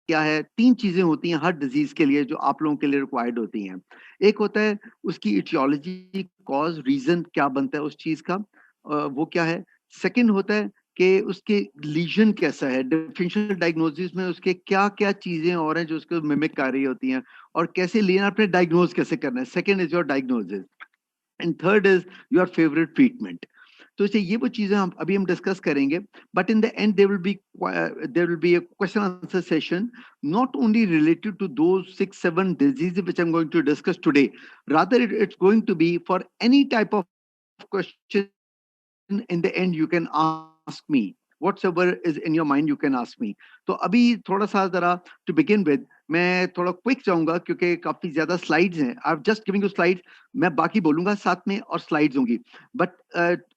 क्या है, 3 चीजें होती हैं हर डिजीज के लिए जो आप लोगों के लिए रिक्वायर्ड होती हैं। एक होता है उसकी इटियोलॉजी, कॉज, रीजन क्या बनता है उस चीज का, वो क्या है। सेकंड होता है कि उसके लीजन कैसा है, डिफरेंशियल डायग्नोसिस में उसके क्या क्या चीजें और हैं जो उसको मिमिक कर रही होती हैं, और कैसे लेना, आपने डायग्नोज कैसे करना है। Second is your diagnosis, and third is your favourite treatment. तो इसे ये वो चीजें हम डिस्कस करेंगे, but in the end there will be a question answer session, not only related to those 6 7 diseases which I'm going to discuss today. Rather, it's going to be for any type of question in the end you can ask me. Whatsoever is in your mind, you can ask me. तो अभी थोड़ा सा जरा to begin with, मैं थोड़ा quick जाऊंगा क्योंकि काफी ज्यादा स्लाइड्स हैं। I just giving you slides, मैं बाकी बोलूंगा साथ में और स्लाइड्स होंगी, बट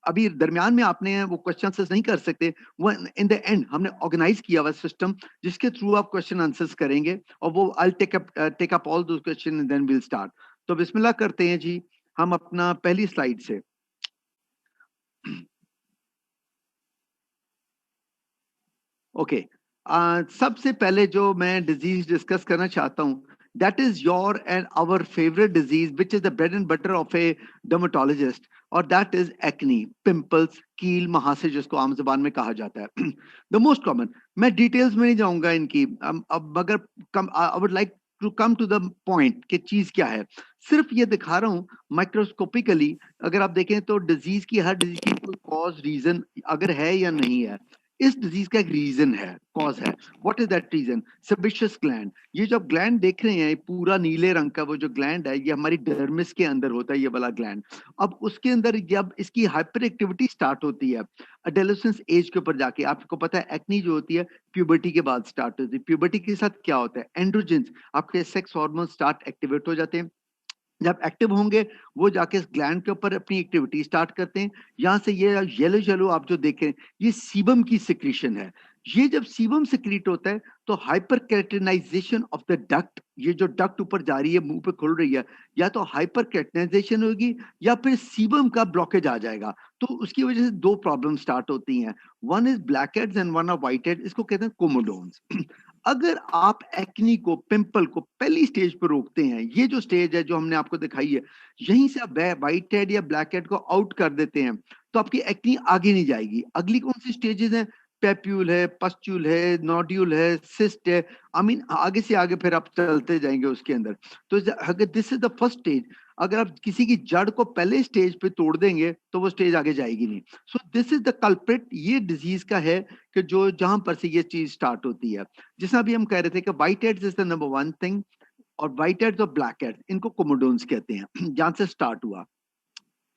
अभी दरमियान में आपने वो क्वेश्चन आंसर्स नहीं कर सकते। वो इन द एंड हमने ऑर्गेनाइज किया हुआ सिस्टम जिसके थ्रू आप क्वेश्चन आंसर्स करेंगे, और वो I take up all those question and then will start. तो बिस्मिल्लाह करते हैं जी, हम अपना पहली स्लाइड से। ओके, सबसे पहले जो मैं डिजीज डिस्कस करना चाहता हूँ, that is your and our favourite disease which is the bread and butter of a dermatologist, और दैट इज एक्नी, पिंपल्स, कील महासे जिसको आम जबान में कहा जाता है। द मोस्ट कॉमन, मैं डिटेल्स में नहीं जाऊंगा इनकी, अब मगर come I would like to come to the point कि चीज क्या है। सिर्फ ये दिखा रहा हूँ माइक्रोस्कोपिकली, अगर आप देखें तो डिजीज की, हर डिजीज की कोई कॉज रीजन अगर है या नहीं है, इस डिजीज का एक रीजन है, कॉज है। What is that reason? Sebaceous gland. ये जो आप ग्लैंड देख रहे हैं पूरा नीले रंग का, वो जो ग्लैंड है ये हमारी डर्मिस के अंदर होता है, ये वाला ग्लैंड। अब उसके अंदर जब इसकी हाइपर एक्टिविटी स्टार्ट होती है एडोलेसेंस एज के ऊपर जाके, आपको पता है एक्नी जो होती है प्यूबर्टी के बाद स्टार्ट होती है। प्यूबर्टी के साथ क्या होता है, एंड्रोजेंस, आपके सेक्स हार्मोन स्टार्ट एक्टिवेट हो जाते हैं। जब एक्टिव होंगे वो जाके इस ग्लैंड के ऊपर अपनी एक्टिविटी स्टार्ट करते हैं। यहां से ये येलो येलो आप जो देखें, ये सीबम की सिक्रीशन है। ये जब सीबम सिक्रीट होता है तो हाइपर कैरेटिनाइजेशन ऑफ द डक्ट, ये जो डक्ट ऊपर जा रही है, मुंह पे खुल रही है, या तो हाइपर कैरेटिनाइजेशन होगी या फिर सीबम का ब्लॉकेज आ जाएगा। तो उसकी वजह से दो प्रॉब्लम स्टार्ट होती हैं, one is black heads and one of white head, इसको कहते हैं कोमोडोन्स। अगर आप एक्नी को, पिंपल को पहली स्टेज पर रोकते हैं, ये जो स्टेज है जो हमने आपको दिखाई है, यहीं से आप व्हाइट हेड या ब्लैक हेड को आउट कर देते हैं, तो आपकी एक्नी आगे नहीं जाएगी। अगली कौन सी स्टेजेस हैं? पेप्यूल है, पस्ट्यूल है, नोड्यूल है, सिस्ट है, आई मीन आगे से आगे फिर आप चलते जाएंगे उसके अंदर। तो अगर this is the first stage, अगर आप किसी की जड़ को पहले स्टेज पे तोड़ देंगे तो वो स्टेज आगे जाएगी नहीं। सो दिस इज द कल्प्रिट, ये डिजीज का है कि जो जहां पर से ये चीज स्टार्ट होती है। जैसे अभी हम कह रहे थे कि white heads is the number one thing, और व्हाइट हेड्स और ब्लैक हेड्स इनको कोमोडोन्स कहते हैं, जहां से स्टार्ट हुआ।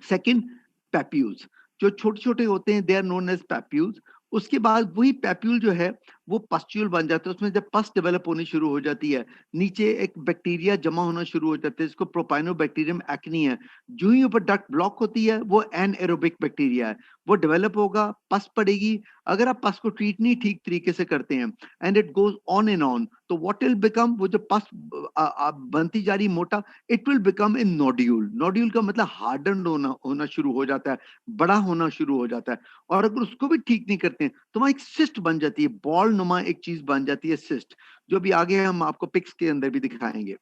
सेकंड, पैप्यूल्स, जो छोटे छोटे होते हैं, they are known as papules. उसके बाद वही पैप्यूल जो है वो पस्ट्यूल बन जाता है, उसमें जब पस डेवलप होनी शुरू हो जाती है, नीचे एक बैक्टीरिया जमा होना शुरू हो जाता है, इसको प्रोपाइनोबैक्टीरियम एक्नी है। जो ही ऊपर डक्ट ब्लॉक होती है वो एनएरोबिक बैक्टीरिया है, वो डेवलप होगा, पस पड़ेगी। अगर आप पस को ट्रीट नहीं ठीक तरीके से करते हैं, and it goes on and on, तो व्हाट विल बिकम, वो जो पस बनती जा रही मोटा, it will become a nodule. Nodule का मतलब हार्डन होना शुरू हो जाता है, बड़ा होना शुरू हो जाता है। और अगर उसको भी ठीक नहीं करते हैं तो वहां एक सिस्ट बन जाती है, बॉल नुमा एक चीज बन जाती है, सिस्ट, जो भी आगे हम आपको पिक्स के अंदर भी दिखाएंगे।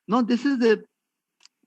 Now this is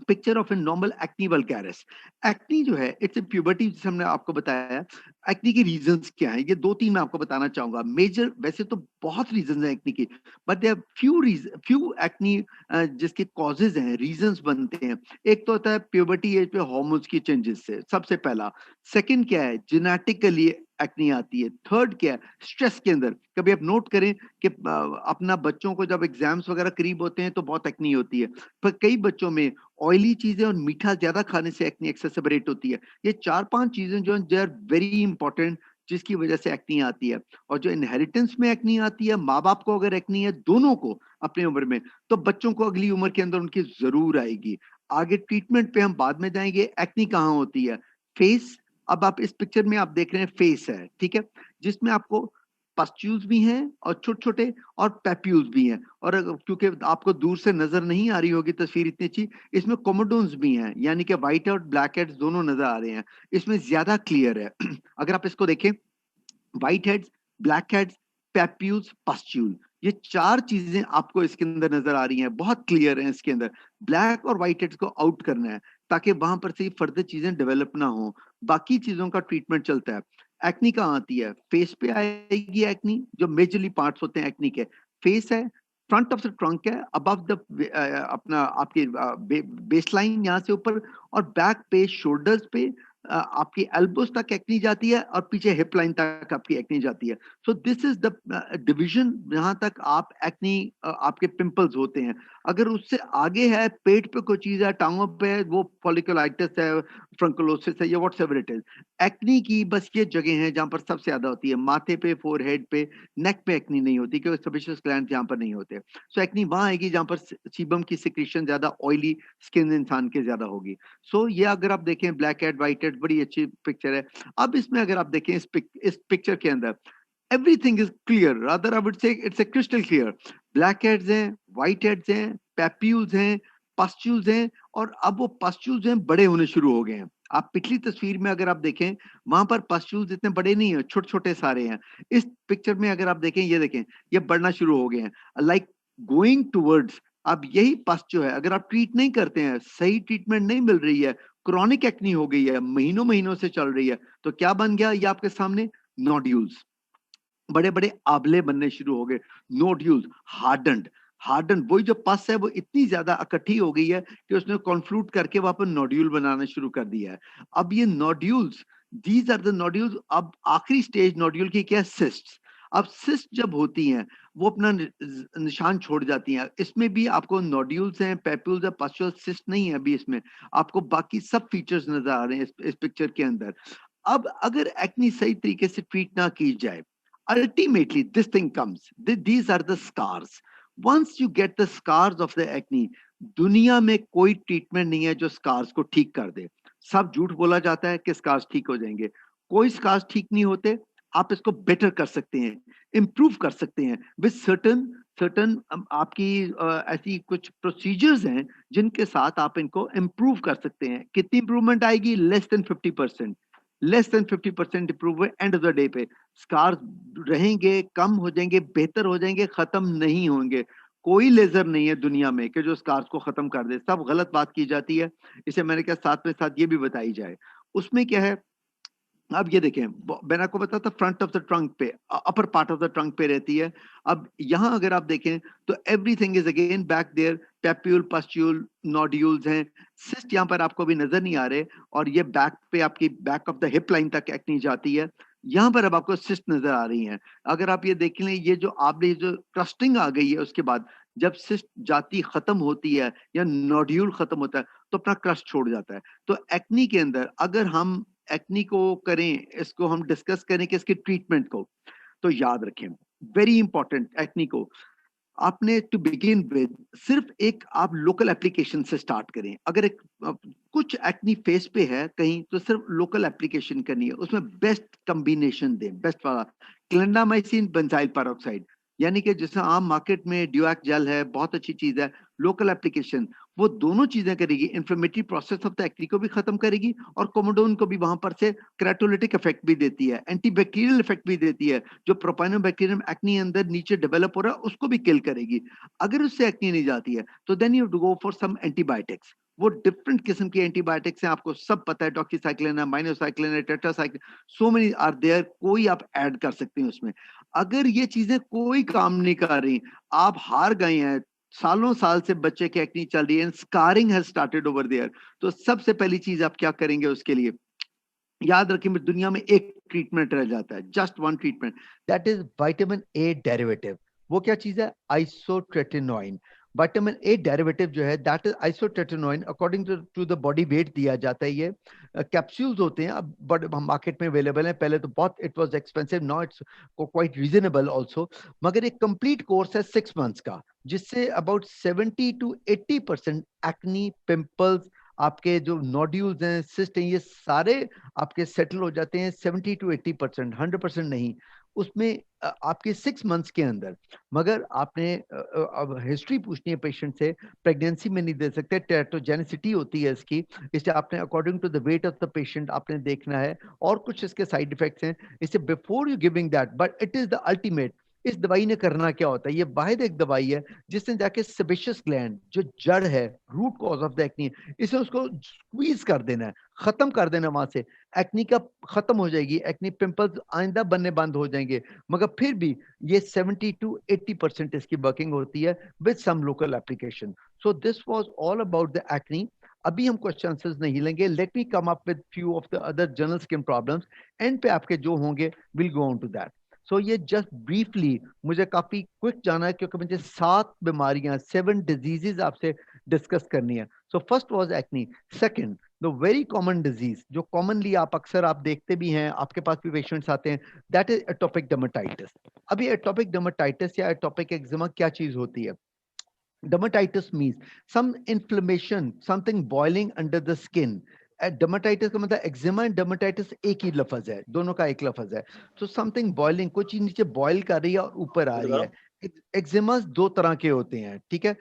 picture of a normal acne vulgaris. Acne जो है इट्स ए प्यूबर्टी, जिसे हमने आपको बताया। एक्नी की रीजंस क्या है, ये दो तीन मैं आपको बताना चाहूंगा मेजर। वैसे तो बहुत रीजंस हैं एक्नी की, बट देयर फ्यू एक्नी जिसके कॉजेज हैं, रीजंस बनते हैं। एक तो होता है प्यूबर्टी एज पे हार्मोन्स की चेंजेस से, सबसे पहला। सेकंड क्या है, जेनेटिकली एक्नी आती है। थर्ड क्या है, स्ट्रेस के अंदर। कभी आप नोट करें कि अपना बच्चों को जब एग्जाम्स वगैरह करीब होते हैं तो बहुत एक्नी होती है, पर कई बच्चों में ऑयली चीजें और मीठा ज्यादा खाने से एक्नी एक्सेसरेट होती है। ये चार पांच चीजें जो दे आर वेरी इंपॉर्टेंट, जिसकी वजह से एक्नी आती है। और जो इनहेरिटेंस में एक्नी आती है, माँ बाप को अगर एक्नी है, दोनों को अपनी उम्र में, तो बच्चों को अगली उम्र के अंदर उनकी जरूर आएगी। आगे ट्रीटमेंट पे हम बाद में जाएंगे। एक्नी कहाँ होती है? फेस। अब आप इस पिक्चर में आप देख रहे हैं फेस है, ठीक है, जिसमें आपको पस्ट्यूल्स भी हैं और छोटे छोटे, और पैप्यूल्स भी हैं। और क्योंकि आपको दूर से नजर नहीं आ रही होगी तस्वीर इतनी अच्छी, इसमें कोमोडोन्स भी हैं, यानी कि व्हाइट और ब्लैक हेड्स दोनों नजर आ रहे हैं। इसमें ज्यादा क्लियर है। अगर आप इसको देखें, white heads, black heads, papules, pustule, ये 4 चीजें आपको इसके अंदर नजर आ रही हैं, बहुत क्लियर हैं इसके अंदर। ब्लैक और व्हाइट हेड्स को आउट करना है ताकि वहां पर से फर्दर चीजें डेवलप ना हो, बाकी चीजों का ट्रीटमेंट चलता है। एक्नी कहाँ आती है? फेस पे आएगी एक्नी, जो मेजरली पार्ट्स होते हैं एक्नी के। फेस है, फ्रंट ऑफ द ट्रंक है, अबव द अपना आपकी बेस लाइन यहाँ से ऊपर, और बैक पे, शोल्डर्स पे, आपकी एल्बोस तक एक्नी जाती है, और पीछे हिप लाइन तक आपकी एक्नी जाती है। सो दिस इज द डिवीजन जहां तक आप एक्नी आपके पिंपल्स होते हैं। अगर उससे आगे है, पेट पे कोई चीज है, टांगों पे है, वो फॉलिकुलाइटिस है, फ्रंकुलोसिस है, या व्हाटएवर इट इज। एक्नी की बस ये जगह है जहां पर सबसे ज्यादा होती है, माथे पे, फोरहेड पे, नेक पे एक्नी नहीं होती क्योंकि सेबेशियस ग्लैंड यहाँ पर नहीं होते। सो एक्नी वहां आएगी जहां पर सीबम की सिक्रीशन ज्यादा, ऑयली स्किन इंसान के ज्यादा होगी। सो ये अगर आप देखें, ब्लैक हेड व्हाइट हेड, बड़ी अच्छी पिक्चर है। अब इसमें अगर आप देखें इस पिक्चर के अंदर, everything is clear, rather I would say it's a crystal clear। Black heads हैं, व्हाइट हेड्स हैं, पैप्यूल्स हैं, पस्ट्यूल्स हैं, और अब वो पस्ट्यूल्स हैं बड़े होने शुरू हो गए हैं। आप पिछली तस्वीर में अगर आप देखें, वहां पर पस्ट्यूल्स इतने बड़े नहीं है, छोटे छोटे सारे हैं। इस पिक्चर में अगर आप देखें, ये देखें, ये बढ़ना शुरू हो गए हैं, लाइक गोइंग टूवर्ड्स। अब यही पस्ट जो है, अगर आप ट्रीट नहीं करते हैं, सही ट्रीटमेंट नहीं मिल रही है, क्रॉनिक एक्नी हो गई है, महीनों महीनों से चल रही है, तो क्या बन गया ये आपके सामने? नोड्यूल्स, बड़े बड़े आबले बनने शुरू हो गए। नोड्यूल्स, हार्डन्ड, हार्डन, वही जो पस है वो इतनी ज्यादा इकट्ठी हो गई है कि उसने कॉन्फ्लूट करके वहां पर नोड्यूल बनाना शुरू कर दिया है। अब ये nodules, these are the nodules. अब आखिरी स्टेज नोड्यूल की क्या है? सिस्ट। अब सिस्ट जब होती हैं, वो अपना निशान छोड़ जाती हैं। इसमें भी आपको नोड्यूल्स हैं, पेप्यूल्स है, पस्ट्यूल्स, सिस्ट नहीं है अभी इसमें। आपको बाकी सब फीचर्स नजर आ रहे हैं इस पिक्चर के अंदर। अब अगर एक्नी सही तरीके से ट्रीट ना की जाए, ultimately this thing comes, these are the scars। once you get the scars of the acne, दुनिया में कोई ट्रीटमेंट नहीं है जो स्कार्स को ठीक कर दे। सब झूठ बोला जाता है कि स्कार्स ठीक हो जाएंगे, कोई स्कार्स ठीक नहीं होते। आप इसको बेटर कर सकते हैं, इंप्रूव कर सकते हैं विद सर्टन सर्टन आपकी ऐसी कुछ प्रोसीजर्स हैं जिनके साथ आप इनको इंप्रूव कर सकते हैं। कितनी इंप्रूवमेंट आएगी? Less than 50%। Less than 50% improvement end of the day पे। स्कार्स रहेंगे, कम हो जाएंगे, बेहतर हो जाएंगे, खत्म नहीं होंगे। कोई लेजर नहीं है दुनिया में कि जो स्कार्स को खत्म कर दे, सब गलत बात की जाती है। इसे मैंने कहा साथ में साथ ये भी बताई जाए। उसमें क्या है, अब ये देखें, मैंने आपको बताया था फ्रंट ऑफ द ट्रंक पे, upper part of the trunk पे रहती है। अब यहां अगर आप देखें तो everything is again back there, papule, pustule, nodules हैं। सिस्ट यहाँ पर आपको भी नजर नहीं आ रहे, और ये बैक पे आपकी back of the hip line तक एक्नी जाती है। यहाँ पर अब आपको सिस्ट नजर आ रही हैं। अगर आप ये देख लें, ये जो आपने जो क्रस्टिंग आ गई है, उसके बाद जब सिस्ट जाती खत्म होती है या नोड्यूल खत्म होता है तो अपना क्रस्ट छोड़ जाता है। तो एक्नी के अंदर अगर हम एक्नी को करें, इसको हम डिस्कस करें कि इसके ट्रीटमेंट को, तो याद रखें, वेरी इंपॉर्टेंट, एक्नी को आपने टू बिगिन विद सिर्फ एक आप लोकल एप्लीकेशन से स्टार्ट करें। अगर एक कुछ एक्नी फेस पे है कहीं, तो सिर्फ लोकल एप्लीकेशन करनी है। उसमें बेस्ट कॉम्बिनेशन दें, बेस्ट वाला क्लिंडामाइसिन बेंजाइल पेरोक्साइड, यानी कि जैसे आम मार्केट में ड्यूएक जेल है, बहुत अच्छी चीज है। लोकल एप्लीकेशन वो दोनों चीजें करेगी, inflammatory process of the acne को भी खत्म करेगी, और कोमोडोन को भी वहां पर से क्रेटोलिटिक इफेक्ट भी देती है, एंटीबैक्टीरियल इफेक्ट भी देती है। जो प्रोपाइनोबैक्टीरियम एक्नी अंदर नीचे डेवलप हो रहा है उसको भी किल करेगी। अगर उससे एक्नी नहीं जाती है तो then you go for some antibiotics. वो डिफरेंट किस्म की एंटीबायोटिक्स हैं, आपको सब पता है, डॉक्सीसाइक्लिन है, माइनोसाइक्लिन है, tetracycline, so many are there, कोई आप ऐड कर सकते हैं उसमें। अगर ये चीजें कोई काम नहीं कर रही, आप हार गए हैं, सालों साल से बच्चे की एक्नी चल रही है, scarring has started over there, तो सबसे पहली चीज आप क्या करेंगे उसके लिए? याद रखिए, दुनिया में एक ट्रीटमेंट रह जाता है, just one treatment, that is vitamin A derivative. वो क्या चीज है? आइसोट्रेटिनोइन। विटामिन ए डेरिवेटिव जो है, that is isotretinoin, according to the body weight दिया जाता है। ये कैप्सूल्स होते हैं, अब बड़े मार्केट में अवेलेबल है। पहले तो बहुत it was expensive, now it's quite reasonable also. मगर एक कंप्लीट कोर्स है 6 मंथ्स का, जिससे अबाउट 70 to 80% एक्नी, पिंपल्स, आपके जो नोड्यूल्स हैं, सिस्ट हैं, ये सारे आपके सेटल हो जाते हैं। 70 to 80%, 100% नहीं, उसमें आपके 6 मंथ्स के अंदर। मगर आपने अब हिस्ट्री पूछनी है पेशेंट से, प्रेगनेंसी में नहीं दे सकते, टेराटोजेनिसिटी होती है इसकी, इसलिए आपने according to the weight of the patient आपने देखना है, और कुछ इसके साइड इफेक्ट्स हैं। इससे before you giving that, but it is the ultimate, इस दवाई ने करना क्या होता है, ये वाहिद एक दवाई है जिसने जाके सेबेशियस ग्लैंड जो जड़ है, root cause of the acne, इसे उसको स्क्वीज कर देना है, खत्म कर देना वहां से, एक्नी का खत्म हो जाएगी, एक्नी पिंपल्स आइंदा बनने बंद हो जाएंगे। मगर फिर भी ये 70 to 80% इसकी वर्किंग होती है with some local application. So this was all about the acne. अभी हम क्वेश्चन आंसर्स नहीं लेंगे, let me come up with few of the other general skin problems, and पे आपके जो होंगे will go on to that. So ये just briefly, मुझे काफी क्विक जाना है क्योंकि मुझे 7 बीमारियां, 7 डिजीजेस आपसे डिस्कस करनी है। So first was acne. Second, the very common disease जो कॉमनली आप अक्सर आप देखते भी हैं, आपके पास भी पेशेंट्स आते हैं, दैट इज एटोपिक डर्मेटाइटिस। अभी एटोपिक डर्मेटाइटिस या एटोपिक एक्जिमा क्या चीज होती है? Dermatitis means some inflammation, something boiling under the skin. Dermatitis का मतलब एक्जिमा एंड dermatitis एक ही लफज है, दोनों का एक लफज है। तो समथिंग बॉइलिंग, कोई चीज नीचे बॉइल कर रही है और ऊपर आ रही है। एक्जिमास दो तरह के होते हैं, ठीक है,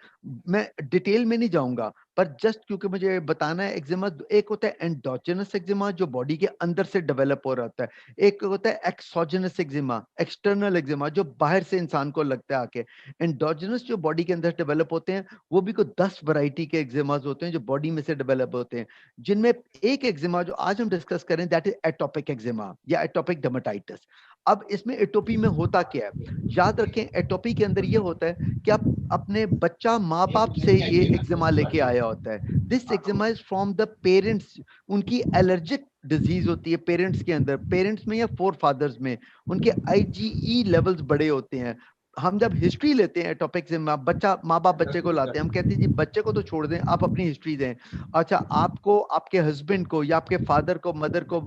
मैं डिटेल में नहीं जाऊंगा, पर जस्ट क्योंकि मुझे बताना है। एक्जिमा एक होता है एंडोजेनस एक्जिमा जो बॉडी के अंदर से डेवलप हो रहा होता है, एक होता है एक्सोजेनस एक्जिमा, एक्सटर्नल एक्जिमा जो बाहर से इंसान को लगता है आके। एंडोजेनस जो बॉडी के अंदर डेवलप होते हैं वो भी कोई 10 वैरायटी के एक्जिमास होते हैं जो बॉडी में से डेवलप होते हैं, जिनमें एक एक्जिमा जो आज हम डिस्कस करें दैट इज एटोपिक एक्जिमा या एटोपिक डर्मेटाइटिस। अब इसमें एटोपी में होता क्या है, याद रखें एटोपी के अंदर ये होता है कि आप अपने बच्चा माँ बाप से ये एक्जिमा लेके आया होता है। This eczema is from the parents, उनकी एलर्जिक डिजीज होती है पेरेंट्स के अंदर, पेरेंट्स में या फोर फादर्स में उनके आईजीई लेवल्स बड़े होते हैं। हम जब हिस्ट्री लेते हैं टॉपिक से, बच्चा माँ बाप बच्चे को लाते हैं, हम कहते हैं जी बच्चे को तो छोड़ दें, आप अपनी हिस्ट्री दें। अच्छा, आपको आपके हस्बैंड को या आपके फादर को, मदर को,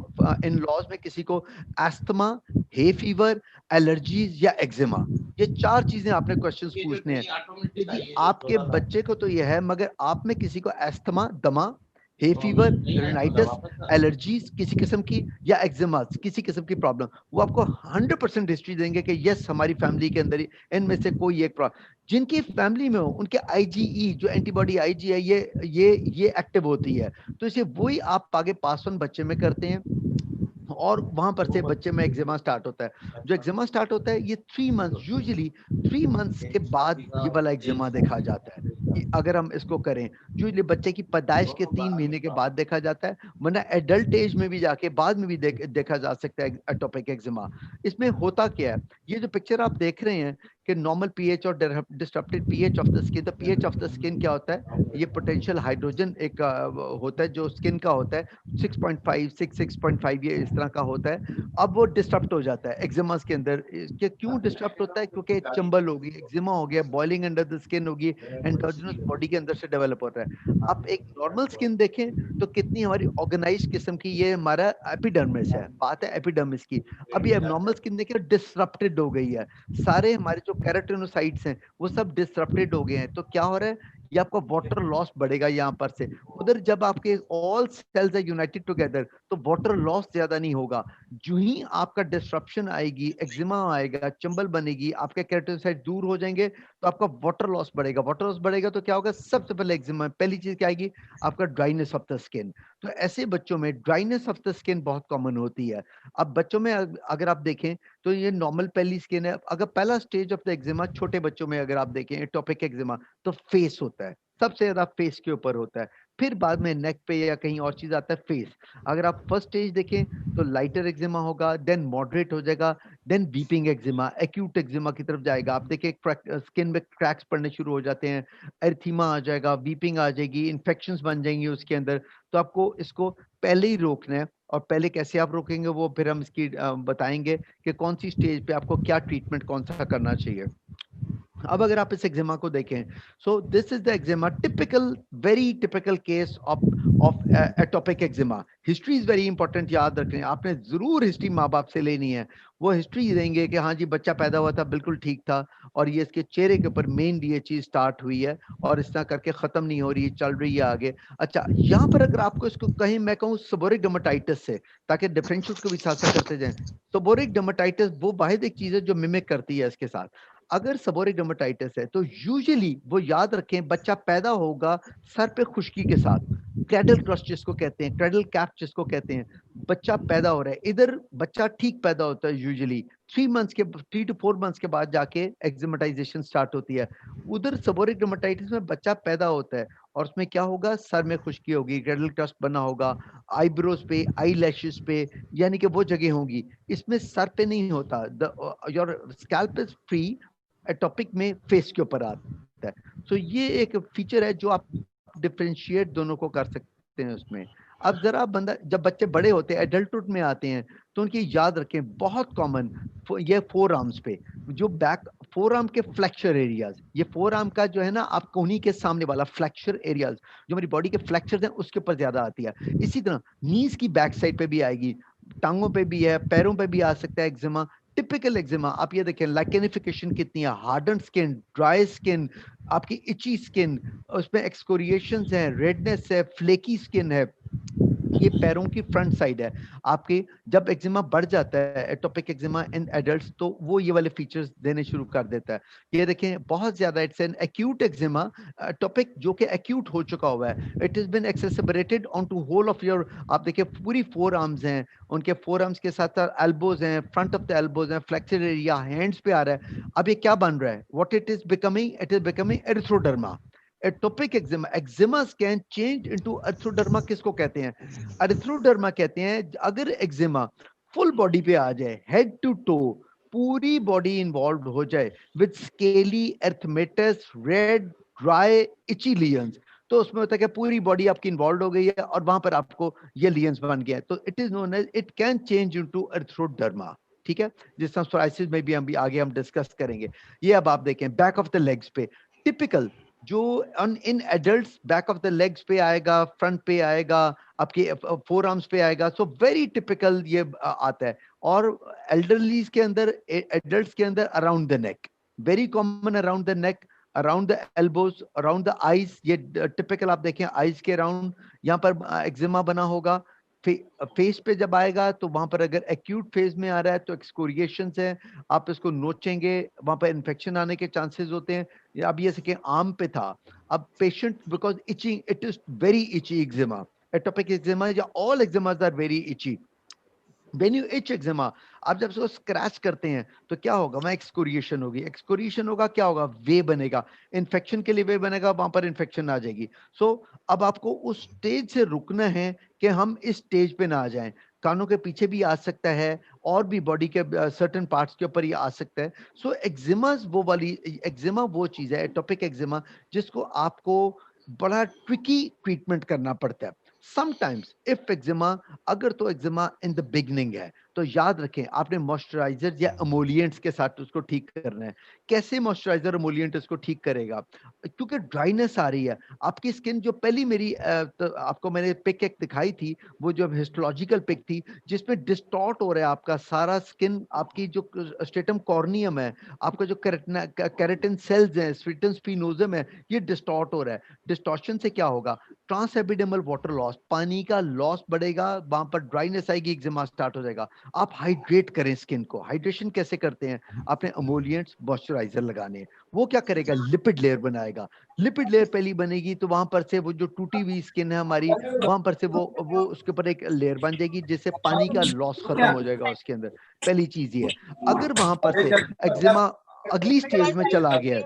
इन लॉज में किसी को एस्थमा, हे फीवर, एलर्जीज या एक्जिमा, ये 4 चीजें आपने क्वेश्चंस पूछने हैं। यदि आपके बच्चे को तो यह है, मगर आप में किसी को एस्थमा, दमा, हे फीवर, रेनाइटिस, एलर्जीज किसी किस्म की या एक्जिमा किसी किस्म की प्रॉब्लम, वो आपको 100% हिस्ट्री देंगे कि यस हमारी फैमिली के अंदर इनमें से कोई एक प्रॉब्लम, जिनकी फैमिली में हो उनके आईजीई जो एंटीबॉडी आईजी है ये एक्टिव होती है। तो इसे वही आप आगे पास ऑन बच्चे में करते हैं और वहां पर से बच्चे में एक्जिमा स्टार्ट होता है। जो एक्जिमा स्टार्ट होता है ये 3 मंथ्स, यूजुअली 3 मंथ्स के बाद ये वाला एक्जिमा देखा जाता है। अगर हम इसको करें, यूजुअली बच्चे की पैदाइश के 3 महीने के बाद देखा जाता है, वरना एडल्ट एज में भी जाके बाद में भी देखा जा सकता है एटोपिक एक्जिमा। इसमें होता क्या है, ये जो पिक्चर आप देख रहे हैं कि नॉर्मल पीएच और डिस्टर्प्टेड पीएच ऑफ द स्किन, तो पीएच ऑफ द स्किन क्या होता है, ये पोटेंशियल हाइड्रोजन एक होता है जो स्किन का होता है 6.5 6.5 ये इस तरह का होता है। अब वो डिस्टर्ब हो जाता है एक्जिमास के अंदर। इसके क्यों डिस्टर्ब होता है, क्योंकि चंबल होगी, एक्जिमा हो गया, बॉइलिंग अंडर द स्किन होगी, एंडोजेनस बॉडी के अंदर से डेवलप होता है। आप एक नॉर्मल स्किन देखें तो कितनी हमारी ऑर्गेनाइज किस्म की, ये हमारा एपिडर्मिस है, बात है एपिडर्मिस की। अभी एबनॉर्मल स्किन देखिए डिसरप्टेड हो गई है, सारे हमारे जो कैरोटिनोसाइट्स हैं वो सब डिसरप्टेड हो गए हैं। तो क्या हो रहा है, ये आपका वाटर लॉस बढ़ेगा यहाँ पर से उधर। जब आपके all cells are united together तो वाटर लॉस ज्यादा नहीं होगा। जो ही आपका डिस्ट्रप्शन आएगी, एक्जिमा आएगा, चंबल बनेगी, आपके केराटिनोसाइट दूर हो जाएंगे तो आपका वाटर लॉस बढ़ेगा। वाटर लॉस बढ़ेगा तो क्या होगा, सबसे पहले एक्जिमा, पहली चीज क्या आएगी, आपका ड्राइनेस ऑफ द स्किन। तो ऐसे बच्चों में ड्राइनेस ऑफ द स्किन बहुत कॉमन होती है। अब बच्चों में अगर आप देखें तो ये नॉर्मल पहली स्किन है। अगर पहला स्टेज ऑफ द एक्जिमा छोटे बच्चों में अगर आप देखें एटोपिक एक्जिमा, तो फेस होता है, सबसे ज्यादा फेस के ऊपर होता है, फिर बाद में नेक पे या कहीं और चीज आता है फेस। अगर आप फर्स्ट स्टेज देखें तो लाइटर एक्जिमा होगा, देन मॉडरेट हो जाएगा, then weeping eczema, acute eczema की तरफ जाएगा। आप देखिए स्किन में क्रैक्स पड़ने शुरू हो जाते हैं, एरिथीमा आ जाएगा, वीपिंग आ जाएगी, इन्फेक्शंस बन जाएंगी उसके अंदर। तो आपको इसको पहले ही रोकना है, और पहले कैसे आप रोकेंगे वो फिर हम इसकी बताएंगे कि कौन सी स्टेज पे आपको क्या ट्रीटमेंट कौन सा करना चाहिए। अब अगर आप इस एक्जिमा को देखें, सो this is the eczema, typical, very typical case of atopic eczema. History is very important, याद रखें आपने जरूर हिस्ट्री माँ बाप से लेनी है। वो हिस्ट्री देंगे कि हाँ जी बच्चा पैदा हुआ था बिल्कुल ठीक था, और ये इसके चेहरे के ऊपर मेन ये चीज स्टार्ट हुई है और इस तरह करके खत्म नहीं हो रही है, चल रही है आगे। अच्छा, यहाँ पर अगर आपको इसको कहीं मैं कहूँ सेबोरिक डर्मेटाइटिस से, ताकि डिफरेंशियल को भी साथ साथ करते जाएं। सेबोरिक डर्मेटाइटिस वो वाहिद एक चीज है जो मिमिक करती है इसके साथ। अगर सेबोरिक डर्मेटाइटिस है तो यूजुअली वो याद रखें बच्चा पैदा होगा सर पे खुश्की के साथ, क्रैडल क्रश जिसको कहते हैं, क्रैडल कैप जिसको कहते हैं, बच्चा पैदा हो रहा है, इधर बच्चा ठीक पैदा होता है यूजुअली 3 to 4 मंथ्स के बाद जाके एक्जिमेटाइजेशन स्टार्ट होती है। उधर सेबोरिक डर्मेटाइटिस में बच्चा पैदा होता है और उसमें क्या होगा, सर में खुश्की होगी, क्रैडल क्रश बना होगा, आईब्रोज पे, आई लैशेस पे, यानी कि वो जगह होंगी। इसमें सर पे नहीं होता, your scalp is free, topic में फेस के ऊपर आता है। सो ये एक फीचर है जो आप डिफरेंशिएट दोनों को कर सकते हैं उसमें। अब जरा बंदा, जब बच्चे बड़े होते हैं, एडल्टहुड में आते हैं, तो उनकी याद रखें, बहुत कॉमन ये फोर आर्म्स पे, जो बैक फोर आर्म के फ्लैक्चर एरियाज, ये फोर आर्म का जो है ना, आप कोहनी के सामने वाला फ्लैक्चर एरियाज, जो हमारी बॉडी के फ्लैक्चर हैं उसके ऊपर ज्यादा आती है। इसी तरह नीज की बैक साइड पे भी आएगी, टांगों पे भी है, पैरों पे भी आ सकता है एक्जिमा। टिपिकल एक्जिमा आप ये देखें, लाइकेनिफिकेशन कितनी है, हार्डन स्किन, ड्राई स्किन, आपकी इची स्किन, उसमें एक्सकोरिएशंस है, रेडनेस है, फ्लेकी स्किन है। ये पैरों की फ्रंट साइड है आपके। जब एक्जिमा बढ़ जाता है, एटोपिक एक्जिमा इन एडल्ट्स, तो वो ये वाले फीचर्स देने शुरू कर देता है। ये देखें बहुत ज्यादा, it's an acute eczema, topic जो कि एक्यूट हो चुका हुआ है। It is been exacerbated on to whole of your, आप देखिए पूरी फोर आर्म्स हैं, उनके फोर आर्म्स के साथ साथ एल्बोज हैं, फ्रंट ऑफ द एल्बोज हैं, फ्लेक्सर एरिया हैंड्स पे आ रहा है। अब ये क्या बन रहा है, what it is becoming, it is becoming erythroderma. Atopic eczema, eczemas can change into erythroderma. किसको कहते हैं, एरिथ्रोडर्मा कहते हैं अगर एक्जिमा फुल बॉडी पे आ जाए, हेड टू टो, पूरी बॉडी इन्वॉल्व हो जाए विद स्केली एर्थमेटस, रेड ड्राई इची लियंस, तो उसमें होता है कि पूरी बॉडी आपकी इन्वॉल्व हो गई है और वहां पर आपको ये लियंस बन गया है, तो it is known as, it can change into erythroderma. ठीक है, जिस तरह सोराइसिस में भी हम भी आगे हम डिस्कस करेंगे। ये अब आप देखें बैक ऑफ द लेग्स पे, टिपिकल जो in adults back of the legs पे आएगा, फ्रंट पे आएगा, आपके फोर आर्म्स पे आएगा। सो वेरी टिपिकल ये आता है। और एल्डरलीज के अंदर, एडल्ट्स के अंदर around the neck, very common around the neck, around the elbows, around the eyes. ये टिपिकल आप देखें आईज के अराउंड यहाँ पर एक्जिमा बना होगा। फेस पे जब आएगा तो वहां पर अगर एक्यूट फेज में आ रहा है तो एक्सकोरिएशंस है, आप इसको नोचेंगे, वहां पर इन्फेक्शन आने के चांसेस होते हैं। या अब ये सके आम पे था, अब patient because itching, it is very itchy eczema, atopic eczema या all eczemas are very itchy. When you itch eczema, आप जब उसको स्क्रैच करते हैं तो क्या होगा, वहां एक्सकोरिएशन होगी, एक्सकोरिएशन होगा, क्या होगा, वे बनेगा, इन्फेक्शन के लिए वे बनेगा, वहां पर इन्फेक्शन आ जाएगी। सो अब आपको उस स्टेज से रुकना है कि हम इस स्टेज पे ना आ जाएं। कानों के पीछे भी आ सकता है और भी बॉडी के सर्टेन पार्ट्स के ऊपर ये आ सकता है। सो एक्जिमा वो वाली, एक्जिमा वो चीज है, एटोपिक एक्जिमा, जिसको आपको बड़ा ट्रिकी ट्रीटमेंट करना पड़ता है समटाइम्स इफ एक्जिमा। अगर तो एक्जिमा इन द बिगनिंग है तो याद रखें आपने मॉइस्चराइजर या एमोलिएंट्स के साथ उसको ठीक करना है। कैसे मॉइस्चराइजर एमोलिएंट उसको ठीक करेगा, क्योंकि ड्राइनेस आ रही है आपकी स्किन। जो पहली मेरी तो आपको मैंने पिक एक दिखाई थी, वो जो हिस्टोलॉजिकल पिक थी, जिसमें डिस्टॉर्ट हो रहा है आपका सारा स्किन, आपकी जो स्ट्रेटम कॉर्नियम है, आपका जो कैरेटिन सेल्स हैं, स्ट्रेटम स्पिनोजम है, ये डिस्टॉर्ट हो रहा है। डिस्टॉर्शन से क्या होगा, ट्रांस एपिडेमल वाटर लॉस, पानी का लॉस बढ़ेगा, वहां पर ड्राइनेस आएगी, एक्जिमा स्टार्ट हो जाएगा। आप हाइड्रेट करें स्किन को। हाइड्रेशन कैसे करते हैं, आपने एमोलिएंट्स मॉइस्चराइजर लगाने हैं। वो क्या करेगा, लिपिड लेयर बनाएगा। लिपिड लेयर पहली बनेगी तो वहां पर से वो जो टूटी हुई स्किन है हमारी, वहां पर से वो उसके ऊपर एक लेयर बन जाएगी, जिससे पानी का लॉस खत्म हो जाएगा उसके अंदर। पहली चीज ये है। अगर वहां पर से एक्जिमा अगली स्टेज में चला गया है,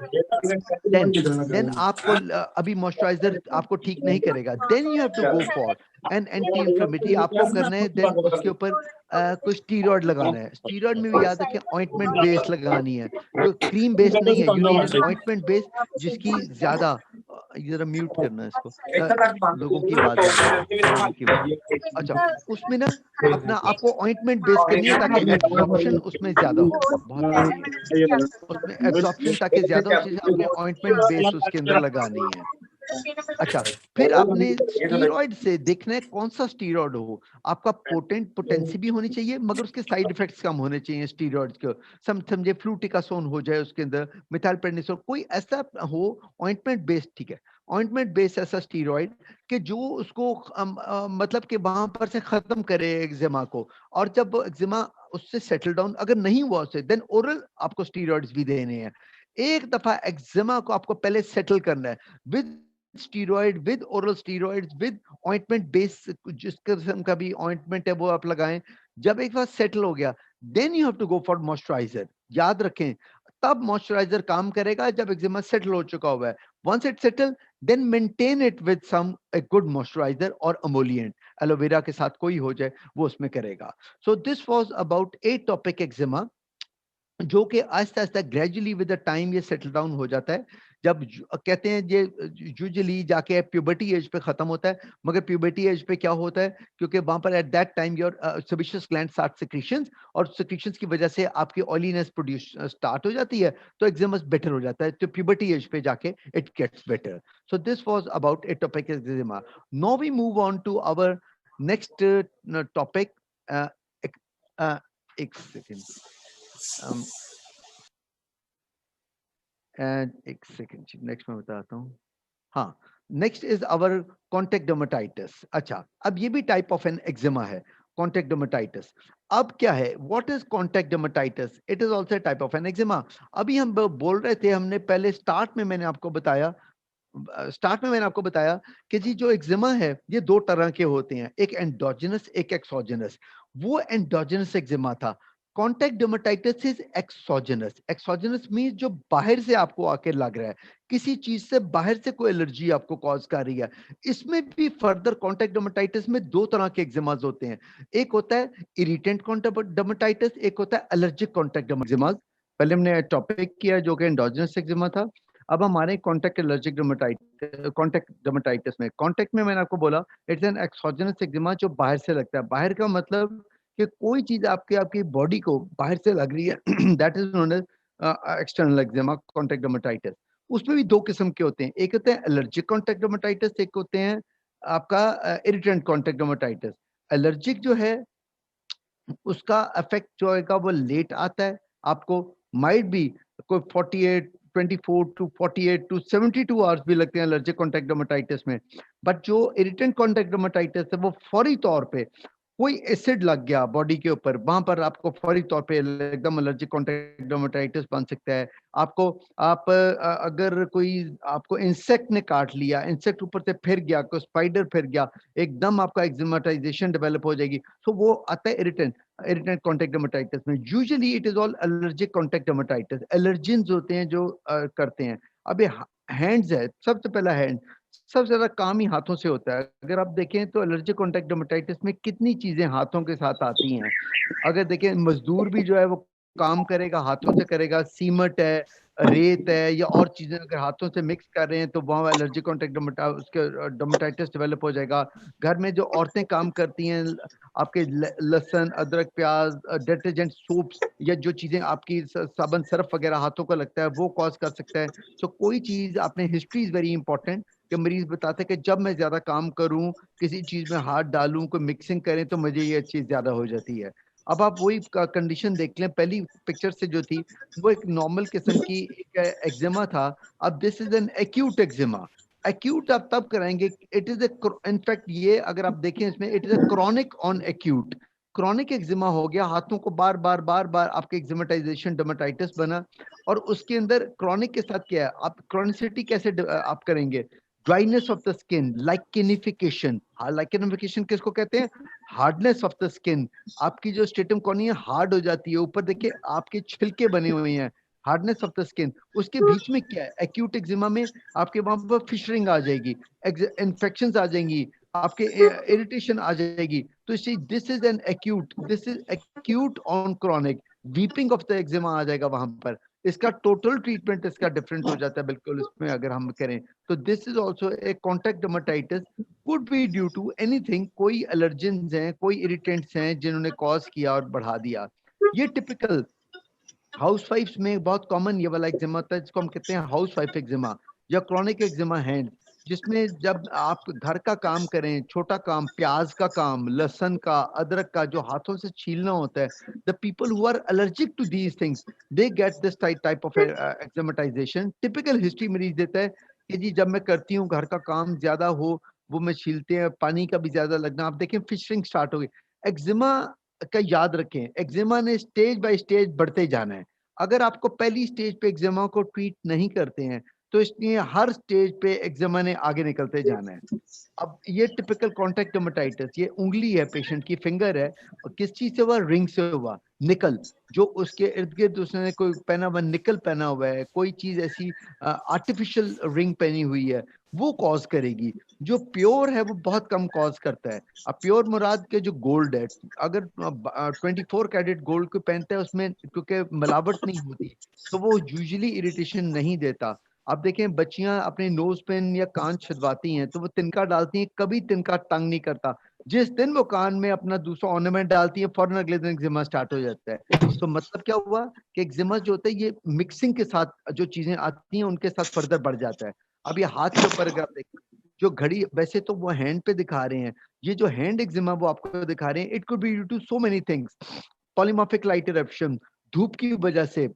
देन आपको अभी मॉइस्चराइजर आपको ठीक नहीं करेगा, then you have to go for an anti inflammatory. आपको करना है देन उसके ऊपर कुछ स्टीरॉयड लगाना है। स्टीरॉयड में भी याद रखें ऑइंटमेंट बेस लगानी है, जो क्रीम बेस नहीं है। You need an ointment base जिसकी ज्यादा जरा म्यूट करना है इसको, लोगों की आवाज आ रही है, लोगों की आवाज। अच्छा, उसमें ना अपना आपको ऑइंटमेंट बेस करनी है ताकि एब्जॉर्प्शन उसमें ज्यादा हो, बहुत तेजी है उसमें एब्जॉर्प्शन ताकि ज्यादा हो, इसलिए आपने ऑइंटमेंट बेस उसके अंदर लगानी है। अच्छा, फिर आपने स्टीरॉयड से देखना है कौन सा स्टीरॉयड हो। आपका पोटेंसी भी होनी चाहिए मगर उसके साइड इफेक्ट्स कम होने चाहिए स्टीरॉयड्स के। समझे फ्लूटिकासोन हो जाए उसके अंदर, मिथाइलप्रेडनिसोल, कोई ऐसा हो ऑइंटमेंट बेस्ड। ठीक है, ऑइंटमेंट बेस्ड ऐसा स्टीरॉयड कि जो उसको मतलब कि वहां पर से खत्म करे एक्जिमा को। और जब एक्जिमा उससे सेटल डाउन अगर नहीं हुआ उससे, देन ओरल आपको स्टीरॉयड्स भी देने हैं। एक दफा एक्जिमा को आपको पहले सेटल करना है with steroid, with oral steroids, with ointment base, जिस किस्म का भी ऑइंटमेंट है वो आप लगाएं। जब एक बार सेटल हो गया, then you have to go for moisturizer. याद रखें, तब मॉइस्चराइजर काम करेगा जब एक्जिमा सेटल हो चुका हुआ है। Once it settle, then maintain it with some a good moisturizer और अमोलिएंट, एलोवेरा के साथ कोई हो जाए वो उसमें करेगा। सो this was about atopic eczema, जो कि Aahista Aahista gradually with the time ये सेटल डाउन हो जाता है। जब कहते हैं ये यूजुअली जाके प्यूबर्टी एज पे खत्म होता है, मगर प्यूबर्टी एज पे क्या होता है, क्योंकि वहां पर at that time your sebaceous gland start secretions, और सेक्रीशंस की वजह से आपकी ऑयलीनेस प्रोड्यूस स्टार्ट हो जाती है, तो एक्जिमा बेटर हो जाता है, तो प्यूबर्टी एज पे जाके it gets better. So this was about atopic eczema. Now we move on to our next topic. एक सेकेंड, एंड एक सेकेंड, नेक्स्ट मैं बताता हूँ। हाँ, next is our contact dermatitis. अच्छा, अब ये भी टाइप ऑफ एन एक्जिमा है, कॉन्टेक्ट डर्मेटाइटिस। अब क्या है, what is contact dermatitis? It is also type of an eczema. अभी हम बोल रहे थे, हमने पहले स्टार्ट में मैंने आपको बताया, कि जी जो एक्जिमा है ये दो तरह के होते हैं, एक एंडोजेनस, एक एक्सोजेनस। वो एंडोजेनस एक्जिमा था। Contact dermatitis is exogenous. Exogenous means जो बाहर से आपको आके लग रहा है, किसी चीज से बाहर से कोई एलर्जी आपको कॉज कर रही है। इसमें भी फर्दर कॉन्टैक्ट डर्मेटाइटिस में दो तरह के एक्जिमास होते हैं, एक होता है इरिटेंट कॉन्टैक्ट डर्मेटाइटिस, एक होता है एलर्जिक कॉन्टैक्ट डर्मेटाइटिस। पहले हमने टॉपिक किया जो कि एंडोजेनस एक्जिमा था। अब हमारे contact allergic dermatitis, contact dermatitis में, कॉन्टैक्ट में मैंने आपको बोला इट्स एन एक्सोजेनस एक्जिमा, जो बाहर से लगता है। बाहर का मतलब कि कोई चीज आपकी बॉडी को बाहर से लग रही है, that is known as external eczema, contact dermatitis. उसमें भी दो किस्म के होते हैं, एक होते हैं एलर्जिक कॉन्टैक्ट डर्मेटाइटिस, एक होते हैं आपका इरिटेंट कॉन्टैक्ट डर्मेटाइटिस। एलर्जिक जो है उसका इफेक्ट जो है वो लेट आता है, आपको माइट बी कोई 48 24 टू 48 टू 72 आवर्स भी लगते हैं एलर्जिक कॉन्टैक्ट डर्मेटाइटिस में। बट जो इरिटेंट कॉन्टैक्ट डर्मेटाइटिस है वो फौरी तौर पे कोई एसिड लग गया बॉडी के ऊपर, वहां पर आपको फौरी तौर पे एकदम एलर्जिक कॉन्टैक्ट डर्मेटाइटिस बन सकता है। आपको अगर कोई आपको इंसेक्ट ने काट लिया, इंसेक्ट ऊपर से फिर गया, कोई स्पाइडर फिर गया, एकदम आपका एक्जिमाटाइजेशन डेवलप हो जाएगी। तो वो आता है इरिटेंट कॉन्टैक्ट डर्मेटाइटिस में। Usually it is all allergic contact dermatitis, allergens होते हैं जो करते हैं। अब ये हैंड्स है, सबसे पहला हैंड, सबसे ज्यादा काम ही हाथों से होता है। अगर आप देखें तो एलर्जिक कॉन्टैक्ट डर्मेटाइटिस में कितनी चीजें हाथों के साथ आती हैं। अगर देखें, मजदूर भी जो है वो काम करेगा, हाथों से करेगा, सीमट है, रेत है, या और चीजें अगर हाथों से मिक्स कर रहे हैं तो वहाँ एलर्जिक कॉन्टैक्ट उसके डर्मेटाइटिस डेवलप हो जाएगा। घर में जो औरतें काम करती हैं, आपके लहसुन, अदरक, प्याज, डिटर्जेंट, सोप्स, या जो चीजें आपकी साबुन, सर्फ वगैरह हाथों का लगता है, वो कॉज कर सकता है। सो कोई चीज आपने, हिस्ट्री इज वेरी इंपॉर्टेंट, कि मरीज बताते हैं कि जब मैं ज्यादा काम करूं, किसी चीज में हाथ डालूं, कोई मिक्सिंग करें, तो मुझे ये चीज ज्यादा हो जाती है। अब आप वही कंडीशन देख लें, पहली पिक्चर से जो थी वो एक नॉर्मल किस्म की एक एक्जिमा था। अब this is an acute eczema. Acute आप तब कराएंगे, इट इज इनफैक्ट ये अगर आप देखें इसमें, it is a chronic on acute. Chronic eczema हो गया, हाथों को बार बार बार बार आपके एक्जिमेटाइजेशन डर्मेटाइटिस बना। और उसके अंदर क्रॉनिक के साथ क्या है, आप क्रॉनिसिटी कैसे आप करेंगे, dryness of the skin, lichenification. Lichenification किसको कहते हैं, हार्डनेस ऑफ द स्किन। आपकी जो स्टेटम कॉर्निया हार्ड हो जाती है, ऊपर देखिए आपके छिलके बने हुए हैं, हार्डनेस ऑफ द स्किन। उसके बीच में क्या है, एक्यूट एक्जिमा में आपके वहां पर फिशरिंग आ जाएगी, इन्फेक्शन आ जाएंगी, आपके इरिटेशन आ जाएगी। तो इसी this is an acute, this is acute on chronic, weeping of the eczema आ जाएगा वहां पर। इसका टोटल ट्रीटमेंट इसका डिफरेंट हो जाता है बिल्कुल इसमें अगर हम करें तो। This is also a contact dermatitis, could be due to anything, कोई एलर्जेंस हैं, कोई इरिटेंट्स हैं जिन्होंने कॉज किया और बढ़ा दिया। ये टिपिकल हाउसवाइफ्स में बहुत कॉमन ये वाला एक्जिमा होता है, जिसको हम कहते हैं हाउसवाइफ एक्जिमा या क्रॉनिक एक्जिमा हैंड, जिसमें जब आप घर का काम करें, छोटा काम, प्याज का काम, लहसुन का, अदरक का, जो हाथों से छीलना होता है, the people who are allergic to these things they get this type of eczematization. Typical history मरीज देता है कि जी जब मैं करती हूँ, घर का काम ज्यादा हो, वो मैं छीलते हैं, पानी का भी ज्यादा लगना, आप देखें फिशरिंग स्टार्ट हो गई। एक्जिमा का याद रखें, एक्जिमा ने स्टेज बाय स्टेज बढ़ते जाना है। अगर आपको पहली स्टेज पे एक्जिमा को ट्रीट नहीं करते हैं तो इसलिए हर स्टेज पे एक्जिमा ने आगे निकलते जाना है। अब ये टिपिकल कॉन्टैक्ट डर्मेटाइटिस, ये उंगली है, पेशेंट की फिंगर है, और किस चीज से हुआ? रिंग से हुआ, निकल, जो उसके इर्द गिर्द उसने कोई पहना हुआ, निकल पहना हुआ है, कोई चीज ऐसी आर्टिफिशियल रिंग पहनी हुई है, वो कॉज करेगी। जो प्योर है वो बहुत कम कॉज करता है। अब प्योर मुराद के जो गोल्ड है, अगर 24 कैरेट गोल्ड को पहनते हैं, उसमें क्योंकि मिलावट नहीं होती, तो वो यूजुअली इरिटेशन नहीं देता। आप देखें बच्चियां अपने नोज पेन या कान छिदवाती हैं तो वो तिनका डालती हैं, कभी तिनका तंग नहीं करता। जिस दिन वो कान में अपना दूसरा ऑर्नामेंट डालती है, फौरन अगले दिन एक्जिमा स्टार्ट हो जाता है। तो मतलब क्या हुआ कि एक्जिमा जो होता है ये मिक्सिंग के साथ जो चीजें आती हैं उनके साथ फर्दर बढ़ जाता है। अब ये हाथ के ऊपर अगर आप देखें, जो घड़ी, वैसे तो वो हैंड पे दिखा रहे हैं, ये जो हैंड एक्जिमा वो आपको दिखा रहे हैं, it could be due to so many things. Polymorphic light eruption, धूप की वजह से,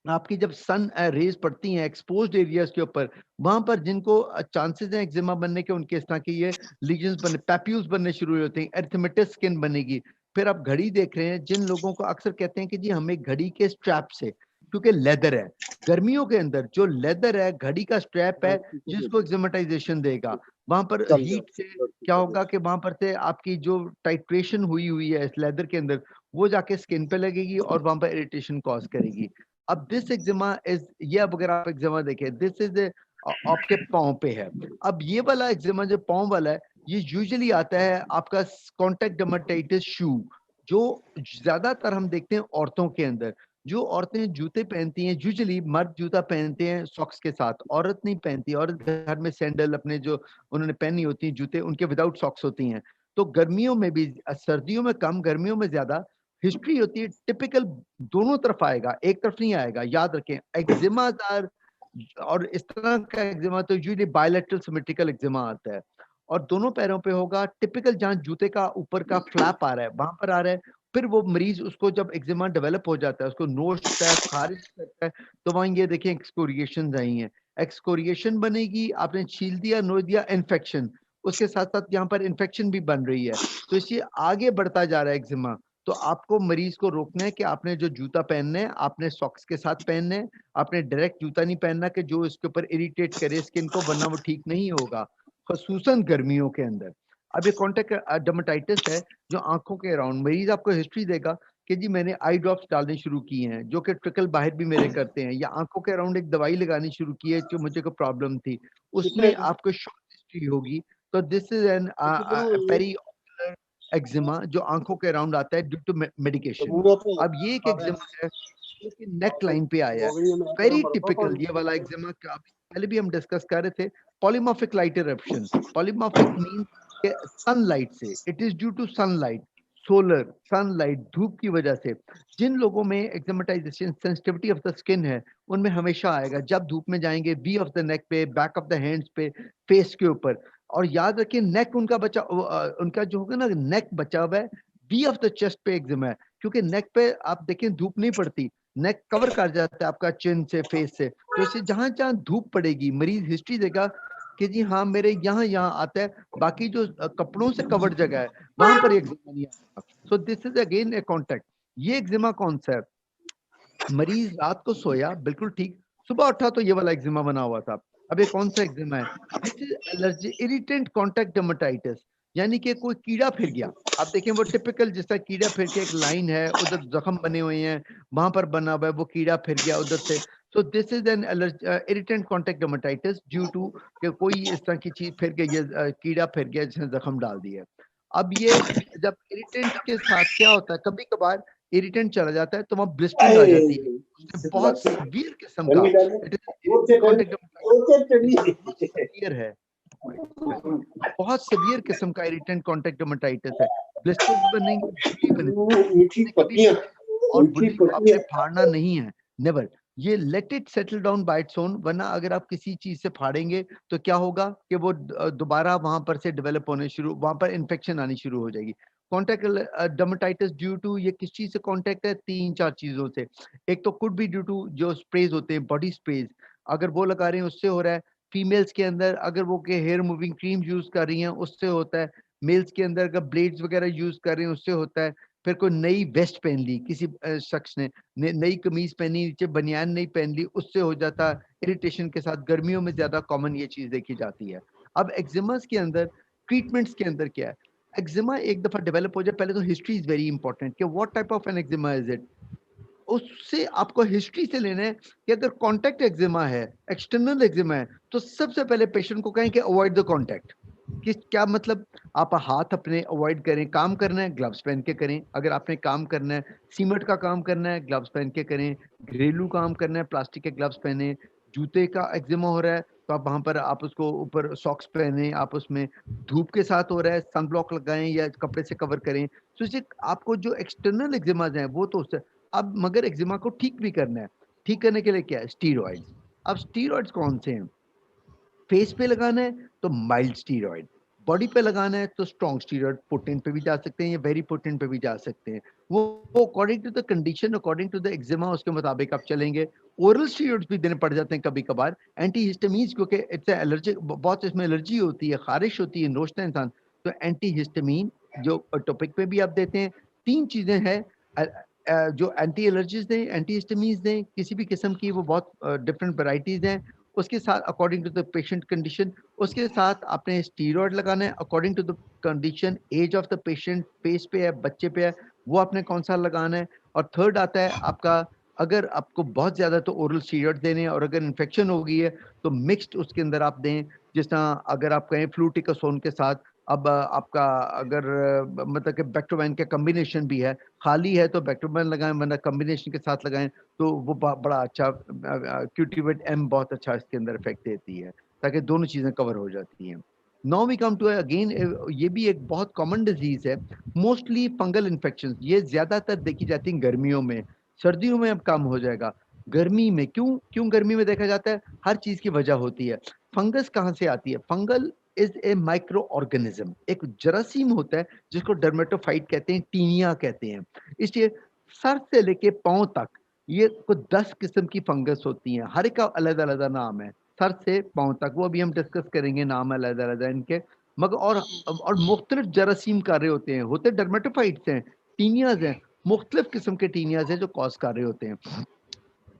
आपकी जब सन रेज पड़ती हैं एक्सपोज्ड एरियाज के ऊपर, वहां पर जिनको चांसेस हैं एक्जिमा बनने के, उनके इस तरह की ये लीजन्स बनने, पैप्यूल्स बनने शुरू हो जाते हैं, एरिथमेटिस स्किन बनेगी। फिर आप घड़ी देख रहे हैं, जिन लोगों को अक्सर कहते हैं कि जी हमें घड़ी के स्ट्रैप से, क्योंकि लेदर है, गर्मियों के अंदर जो लेदर है, घड़ी का स्ट्रैप है, जिसको एक्जिमेटाइजेशन देगा, वहां पर हीट से क्या होगा कि वहां पर से आपकी जो टाइट्रेशन हुई हुई है इस लेदर के अंदर, वो जाके स्किन पे लगेगी और वहां पर इरिटेशन कॉज करेगी। अब दिस एक्जिमा इज, ये अब अगर आप एक्जिमा देखें, दिस इज आपके पाँव पे है। अब ये वाला एक्जिमा जो पाँव वाला है, ये यूजुअली आता है आपका कॉन्टैक्ट डर्मेटाइटिस शू, जो ज्यादातर हम देखते हैं औरतों के अंदर। जो औरतें जूते पहनती हैं, यूजुअली मर्द जूता पहनते हैं सॉक्स के साथ, औरत नहीं पहनती। औरत घर में सैंडल अपने जो उन्होंने पहनी होती हैं जूते, उनके विदाउट सॉक्स होती हैं। तो गर्मियों में भी, सर्दियों में कम, गर्मियों में ज्यादा हिस्ट्री होती है। टिपिकल दोनों तरफ आएगा, एक तरफ नहीं आएगा, याद रखें। एक्जिमादार और इस तरह का एक्जिमा तो यूजुअली बायलैटरल सिमेट्रिकल एक्जिमा आता है, और दोनों पैरों पे होगा। टिपिकल जहां जूते का ऊपर का फ्लैप आ रहा है वहां पर आ रहा है। फिर वो मरीज, उसको जब एक्जिमा डेवलप हो जाता है, उसको नोचता है, खारिज करता है, तो वहां ये देखें एक्सकोरिएशन आई हैं। एक्सकोरिएशन बनेगी, आपने छील दिया, नोच दिया, इन्फेक्शन, उसके साथ साथ यहाँ पर इन्फेक्शन भी बन रही है, तो इससे आगे बढ़ता जा रहा है एक्जिमा। तो आपको मरीज को रोकना है कि आपने जो जूता पहनना है, आपने सॉक्स के साथ पहनना है। आपने डायरेक्ट जूता नहीं पहनना कि जो इसके ऊपर इरिटेट करे स्किन को, वरना वो ठीक नहीं होगा, खसूसन गर्मियों के अंदर। अब ये कॉन्टैक्ट डर्मेटाइटिस है जो आंखों के अराउंड, मरीज आपको हिस्ट्री देगा कि जी मैंने आई ड्रॉप्स डालने शुरू किए हैं, जो कि ट्रिकल बाहर भी मेरे करते हैं, या आंखों के अराउंड एक दवाई लगानी शुरू की है जो मुझे कोई प्रॉब्लम थी, उसमें आपको शॉर्ट हिस्ट्री होगी। तो this is an peri eczema जो आंखों के अराउंड आता है ड्यू टू मेडिकेशन। अब ये एक एक्जिमा है जो कि नेक लाइन पे आया है, वेरी टिपिकल ये वाला एक्जिमा का पहले भी हम डिस्कस कर रहे थे। Polymorphic light eruption, polymorphic mean sunlight से, it is due to sunlight, solar sunlight, धूप की वजह से। जिन लोगों में eczematization sensitivity of the skin है, उनमें हमेशा आएगा जब धूप में जाएंगे, वी ऑफ द नेक पे, बैक ऑफ द हैंड्स पे, फेस के ऊपर। और याद रखिए नेक उनका बचा, उनका जो होगा ना नेक बचा हुआ है, बी ऑफ द चेस्ट पे एग्जिमा है, क्योंकि नेक पे आप देखें धूप नहीं पड़ती, नेक कवर कर जाता है आपका चिन से, फेस से। तो इससे जहां जहां धूप पड़ेगी, मरीज हिस्ट्री देगा कि जी हाँ मेरे यहाँ यहाँ आता है, बाकी जो कपड़ों से कवर्ड जगह है वहां पर एग्जिमा नहीं आता। सो this is again A contact. ये एग्जिमा कौन सा है? मरीज रात को सोया बिल्कुल ठीक, सुबह उठा तो ये वाला एक्जिमा बना हुआ था। अब ये कौन सा एक्जिमा है? This is allergy irritant contact dermatitis, यानी कि कोई कीड़ा फिर गया। आप देखें वो टिपिकल जिस तरह कीड़ा फिर के एक लाइन है, उधर जख्म बने हुए हैं, वहां पर बना हुआ है, वो कीड़ा फिर गया उधर से। So this is an irritant contact dermatitis due to कि कोई इस तरह की चीज फिर गई है, कीड़ा फिर गया जिसने जख्म डाल दिया। अब ये जब इरिटेंट के साथ क्या होता है, कभी कभार इरिटेंट चला जाता है तो वहां ब्लिस्टरिंग आ जाती है, उसमें बहुत सीवियर किस्म का, इट इज कॉन्टैक्ट सीवियर है, बहुत सीवियर किस्म का इरिटेंट कॉन्टैक्ट डर्मेटाइटिस है। ब्लिस्टर्स बनेंगे, झुर्री बनेगी, कभी भी और झुर्री को आपने फाड़ना नहीं है, नेवर। ये let it settle down by its own, वरना अगर आप किसी चीज से फाड़ेंगे तो क्या होगा कि वो दोबारा वहां पर से डेवलप होने शुरू, वहां पर इन्फेक्शन आनी शुरू हो जाएगी। कॉन्टैक्ट डर्मेटाइटिस ड्यू टू, ये किस चीज से कॉन्टैक्ट है? 3-4 चीजों से। एक तो कुड बी ड्यू टू जो स्प्रेज होते हैं, बॉडी स्प्रेज, अगर वो लगा रहे हैं उससे हो रहा है। फीमेल्स के अंदर अगर वो के हेयर मूविंग क्रीम यूज कर रही हैं उससे होता है। मेल्स के अंदर अगर ब्लेड्स वगैरह यूज कर रहे हैं उससे होता है। फिर कोई नई वेस्ट पहन ली किसी शख्स ने, नई कमीज पहनी, नीचे बनियान नहीं पहन ली, उससे हो जाता इरिटेशन के साथ। गर्मियों में ज्यादा कॉमन ये चीज देखी जाती है। अब एक्जिमास के अंदर ट्रीटमेंट्स के अंदर क्या है, एक्जिमा एक दफा डेवलप हो जाए, पहले तो हिस्ट्री इज वेरी इंपॉर्टेंट कि what type of an eczema is it. उससे आपको हिस्ट्री से लेना है कि अगर कॉन्टैक्ट एक्जिमा है, एक्सटर्नल एक्जिमा है, तो सबसे पहले पेशेंट को कहें कि अवॉइड द कॉन्टैक्ट। कि क्या मतलब, आप हाथ अपने अवॉइड करें, काम करना है ग्लव्स पहन के करें, अगर आपने काम करना है सीमेंट का काम करना है ग्लव्स पहन के करें, घरेलू काम करना है प्लास्टिक के ग्लव्स पहने, जूते का एक्जिमा हो रहा है तो आप वहां पर आप उसको ऊपर सॉक्स पहने, आप उसमें धूप के साथ हो रहा है सन ब्लॉक लगाएं या कपड़े से कवर करें। तो इससे आपको जो एक्सटर्नल एक्जिमाज हैं वो तो उससे, अब मगर एक्जिमा को ठीक भी करना है, ठीक करने के लिए क्या है, स्टीरॉइड्स। अब स्टीरॉइड्स कौन से हैं, फेस पे लगाना है तो माइल्ड स्टीरॉइड, बॉडी पे लगाना है तो स्ट्रॉन्ग स्टीरॉइड, पोटेंट पे भी जा सकते हैं या वेरी पोटेंट पे भी जा सकते हैं। वो according to the condition, according to the eczema, उसके मुताबिक आप चलेंगे। ओरल स्टीरॉइड्स भी देने पड़ जाते हैं कभी कभार, एंटी हिस्टामीन्स, क्योंकि इट्स एलर्जी, बहुत इसमें एलर्जी होती है, खारिश होती है, नोचता है इंसान, तो एंटी हिस्टामीन जो टॉपिक पे भी आप देते हैं। तीन चीजें हैं जो एंटी एलर्जीज दें, एंटी हिस्टामीन्स दें किसी भी किस्म की, वो बहुत डिफरेंट वैरायटीज हैं। उसके साथ according to the patient condition, उसके साथ आपने स्टीरॉयड लगाना है according to the condition, age of the patient, face पे है बच्चे पे है, वो आपने कौन सा लगाना है। और थर्ड आता है आपका, अगर आपको बहुत ज्यादा तो ओरल स्टीरॉयड देने हैं, और अगर इन्फेक्शन हो गई है तो मिक्स्ड उसके अंदर आप दें। जिस तरह अगर आप कहें फ्लूटिकोसोन के साथ, अब आपका अगर मतलब कि बैक्टोवैन का कम्बिनेशन भी है, खाली है तो बैक्टोवैन लगाएं, वरना कम्बिनेशन के साथ लगाएं, तो वो बड़ा अच्छा, क्यूटिवेट एम बहुत अच्छा इसके अंदर इफेक्ट देती है, ताकि दोनों चीजें कवर हो जाती हैं। Now we come to again, ये भी एक बहुत कॉमन डिजीज है, मोस्टली फंगल इन्फेक्शन, ये ज्यादातर देखी जाती है गर्मियों में, सर्दियों में अब कम हो जाएगा। गर्मी में क्यों क्यों गर्मी में देखा जाता है, हर चीज की वजह होती है। फंगस कहाँ से आती है, fungal is a micro organism, एक जरासीम होता है जिसको डर्मेटोफाइट कहते हैं, टीनिया कहते हैं। इसलिए सर से लेके पांव तक ये कुछ 10 किस्म की फंगस होती हैं, हर एक का अलग अलग नाम है, सर से पांव तक, वो अभी हम डिस्कस करेंगे, नाम अलग अलग है इनके। मगर और मुख्तलिफ जरासीम कार्य होते डर्मेटोफाइट्स हैं, टीनियाज हैं, मुख्तलिफ किस्म के टीनियाज हैं जो कॉज कर रहे होते हैं।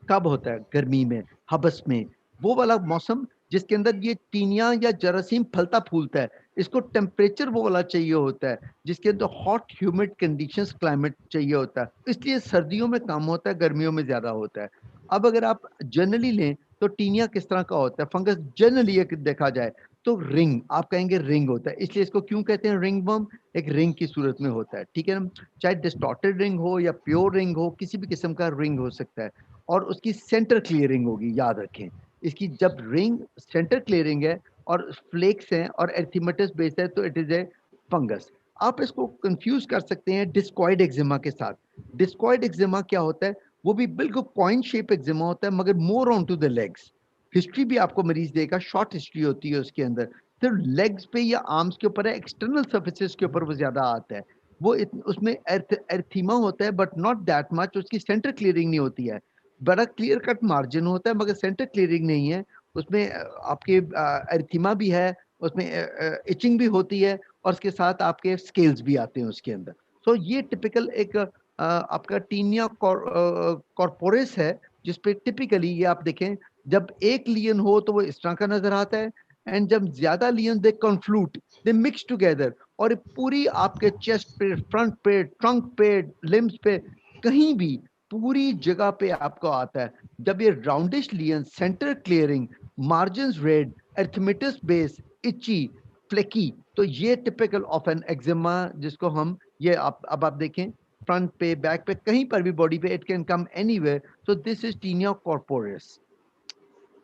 कब होता है, गर्मी में, हबस में, वो वाला मौसम जिसके अंदर ये टीनिया या जरासीम फलता फूलता है। इसको टेम्परेचर वो वाला चाहिए होता है जिसके अंदर हॉट ह्यूमिड कंडीशंस, क्लाइमेट चाहिए होता है, इसलिए सर्दियों में कम होता है, गर्मियों में ज्यादा होता है। अब अगर आप जनरली लें तो टीनिया किस तरह का होता है, फंगस जनरली देखा जाए तो रिंग, आप कहेंगे रिंग होता है, इसलिए इसको क्यों कहते हैं रिंग वर्म, एक रिंग की सूरत में होता है, ठीक है ना। चाहे डिस्टॉर्टेड रिंग हो या प्योर रिंग हो, किसी भी किस्म का रिंग हो सकता है, और उसकी सेंटर क्लियरिंग होगी, याद रखें। इसकी जब रिंग सेंटर क्लियरिंग है और फ्लेक्स हैं और एर्थीमेटस बेस है तो इट इज ए फंगस। आप इसको कंफ्यूज कर सकते हैं डिस्कॉइड एक्जिमा के साथ। डिस्कॉइड एक्जिमा क्या होता है, वो भी बिल्कुल पॉइंट शेप एक्जिमा होता है, मगर more on to the legs. हिस्ट्री भी आपको मरीज देगा, शॉर्ट हिस्ट्री होती है उसके अंदर, सिर्फ लेग्स पे या आर्म्स के ऊपर है, एक्सटर्नल सर्फेसिस के ऊपर वो ज्यादा आता है। वो उसमें एर्थीमा होता है बट नॉट दैट मच, उसकी सेंटर क्लियरिंग नहीं होती है, बड़ा क्लियर कट मार्जिन होता है मगर सेंटर क्लियरिंग नहीं है उसमें। आपके एरिथीमा भी है उसमें, इचिंग भी होती है, और उसके साथ आपके स्केल्स भी आते हैं उसके अंदर। सो ये टिपिकल एक आपका टीनिया कॉर्पोरेस है, जिसपे टिपिकली ये आप देखें, जब एक लियन हो तो वो इस तरह का नजर आता है, एंड जब ज्यादा लियन दे कन्फ्लूट, दे मिक्स टुगेदर, और पूरी आपके चेस्ट पे, फ्रंट पे, ट्रंक पे, लिम्स पे, कहीं भी पूरी जगह पे आपको आता है। जब ये roundish lesion, centre clearing, margin red, erythematous base, itchy, flaky, तो ये टिपिकल ऑफ एन एक्जिमा, जिसको हम ये आप अब आप देखें फ्रंट पे, बैक पे, कहीं पर भी बॉडी पे, it can come anywhere, so this is tinea corporis.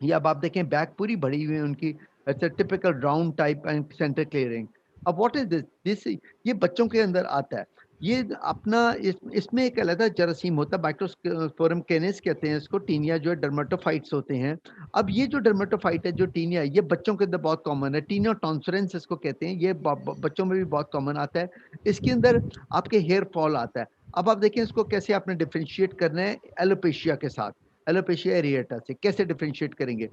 ये अब आप देखें बैक पूरी भरी हुई है उनकी, it's a typical round type and centre clearing. अब व्हाट इज दिस ये बच्चों के अंदर आता है। ये अपना इसमें एक अलग जरासीम होता है, बाइक्टोस्पोरम कैनेस कहते हैं इसको, टीनिया जो है डर्मेटोफाइट्स होते हैं। अब ये जो डर्मेटोफाइट है, जो टीनिया है, ये बच्चों के अंदर बहुत कॉमन है, टीनिया टॉन्सरेंस इसको कहते हैं, ये बच्चों में भी बहुत कॉमन आता है। इसके अंदर आपके हेयर फॉल आता है। अब आप देखें इसको कैसे आपने डिफ्रेंशिएट करना है एलोपेशिया के साथ, एलोपेशिया एरिएटा से कैसे डिफरेंशिएट करेंगे।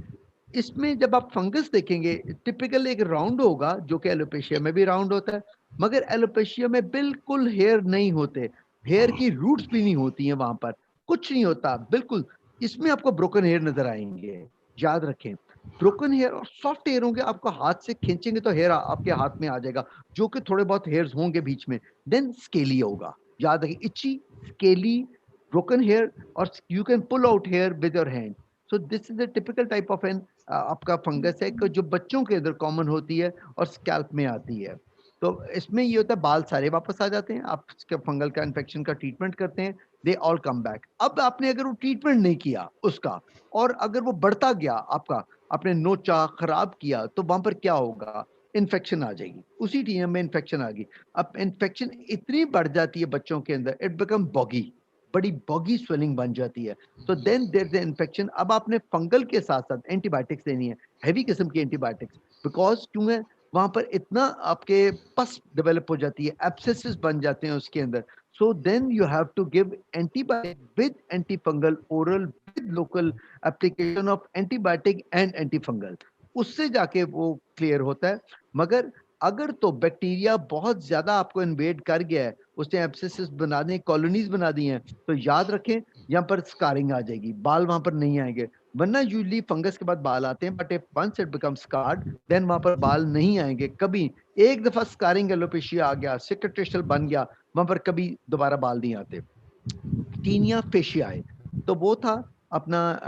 इसमें जब आप फंगस देखेंगे, टिपिकल एक राउंड होगा जो कि एलोपेशिया में भी राउंड होता है, मगर एलोपेशिया में बिल्कुल हेयर नहीं होते, हेयर की रूट्स भी नहीं होती हैं वहां पर, कुछ नहीं होता बिल्कुल। इसमें आपको ब्रोकन हेयर नजर आएंगे, याद रखें। ब्रोकन हेयर और सॉफ्ट हेयर होंगे, आपको हाथ से खींचेंगे तो हेयर आपके हाथ में आ जाएगा, जो कि थोड़े बहुत हेयर्स होंगे बीच में। देन स्केली होगा, याद रखें, इची, स्केली, ब्रोकन हेयर, और you can pull out hair with your hand. So this is a typical type of an आपका फंगस है जो बच्चों के अंदर कॉमन होती है और स्कैल्प में आती है। तो इसमें ये होता है बाल सारे वापस आ जाते हैं, आप इसके फंगल का इन्फेक्शन का ट्रीटमेंट करते हैं, दे ऑल कम बैक। अब आपने अगर वो ट्रीटमेंट नहीं किया उसका, और अगर वो बढ़ता गया आपका, आपने नोचा, खराब किया, तो वहां पर क्या होगा, इन्फेक्शन आ जाएगी, उसी टीम में इन्फेक्शन आ गई। अब इन्फेक्शन इतनी बढ़ जाती है बच्चों के अंदर, इट बिकम बॉगी, बड़ी बॉगी स्वेलिंग बन जाती है। तो देन देयर इज इन्फेक्शन। अब आपने फंगल के साथ साथ एंटीबायोटिक्स देनी है, हैवी किस्म की एंटीबायोटिक्स, बिकॉज क्यों है, वहां पर इतना आपके पस डेवलप हो जाती है, एब्सेसिस बन जाते हैं उसके अंदर। So then you have to give antibiotic with antifungal oral with local application of antibiotic and antifungal, उससे जाके वो क्लियर होता है। मगर अगर तो बैक्टीरिया बहुत ज्यादा आपको इन्वेड कर गया है, उसने एब्सेसिस बना दी, कॉलोनीज बना दी हैं, तो याद रखें यहाँ पर स्कारिंग आ जाएगी, बाल वहां पर नहीं आएंगे। वरना यूजली फंगस के बाद बाल आते हैं, but if once it become scarred then वहां पर बाल नहीं आएंगे कभी। एक दफा स्कारिंग एलोपेशिया आ गया, सिकाट्रिशल बन गया, वहां पर कभी दोबारा बाल नहीं आते। टीनिया फेशियाए, तो वो था अपना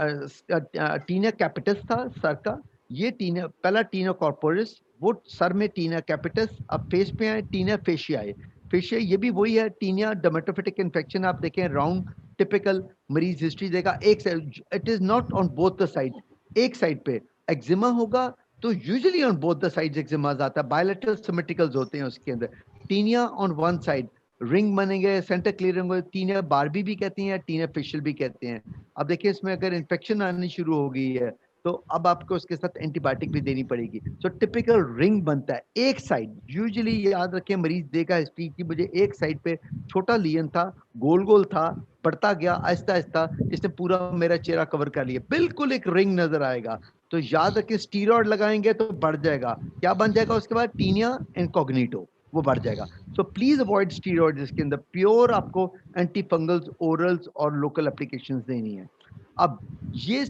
टीनिया कैपिटस था सर का, ये टीनिया पहला टीनिया कॉर्पोरस, वो सर में टीनिया कैपिटस, अब फेस पे आए टीनिया फेशियाए। फेशिया ये भी वही है, टीनिया डर्मेटोफिटिक इन्फेक्शन, आप देखें राउंड टिपिकल मरीज हिस्ट्री देगा, एक side, it is not on both the side, एक साइड पे एक्जिमा होगा तो usually on both the sides eczema आता है, बायलैटरल सिमेट्रिकल्स होते हैं उसके अंदर। Tinea on one side, ring बनेंगे, सेंटर क्लियरिंग होगा, टीनिया बारबी भी कहते हैं, टीनिया फिशल भी कहते हैं। अब देखिए इसमें अगर इन्फेक्शन आनी शुरू हो गई है तो अब आपको उसके साथ एंटीबायोटिक भी देनी पड़ेगी। सो टिपिकल रिंग बनता है एक साइड, यूजुअली याद रखें मरीज देगा हिस्ट्री की, मुझे एक साइड पे छोटा लियन था, गोल गोल था, बढ़ता गया आहिस्ता आहिस्ता, इसने पूरा मेरा चेहरा कवर कर लिया, बिल्कुल एक रिंग नजर आएगा। तो याद रखें स्टीरॉयड लगाएंगे तो बढ़ जाएगा, क्या बन जाएगा उसके बाद, टीनिया इनकॉग्निटो, वो बढ़ जाएगा। सो प्लीज अवॉइड स्टीरॉइड, इसके अंदर प्योर आपको एंटी फंगल्स ओरल्स और लोकल एप्लीकेशंस देनी है। अब ये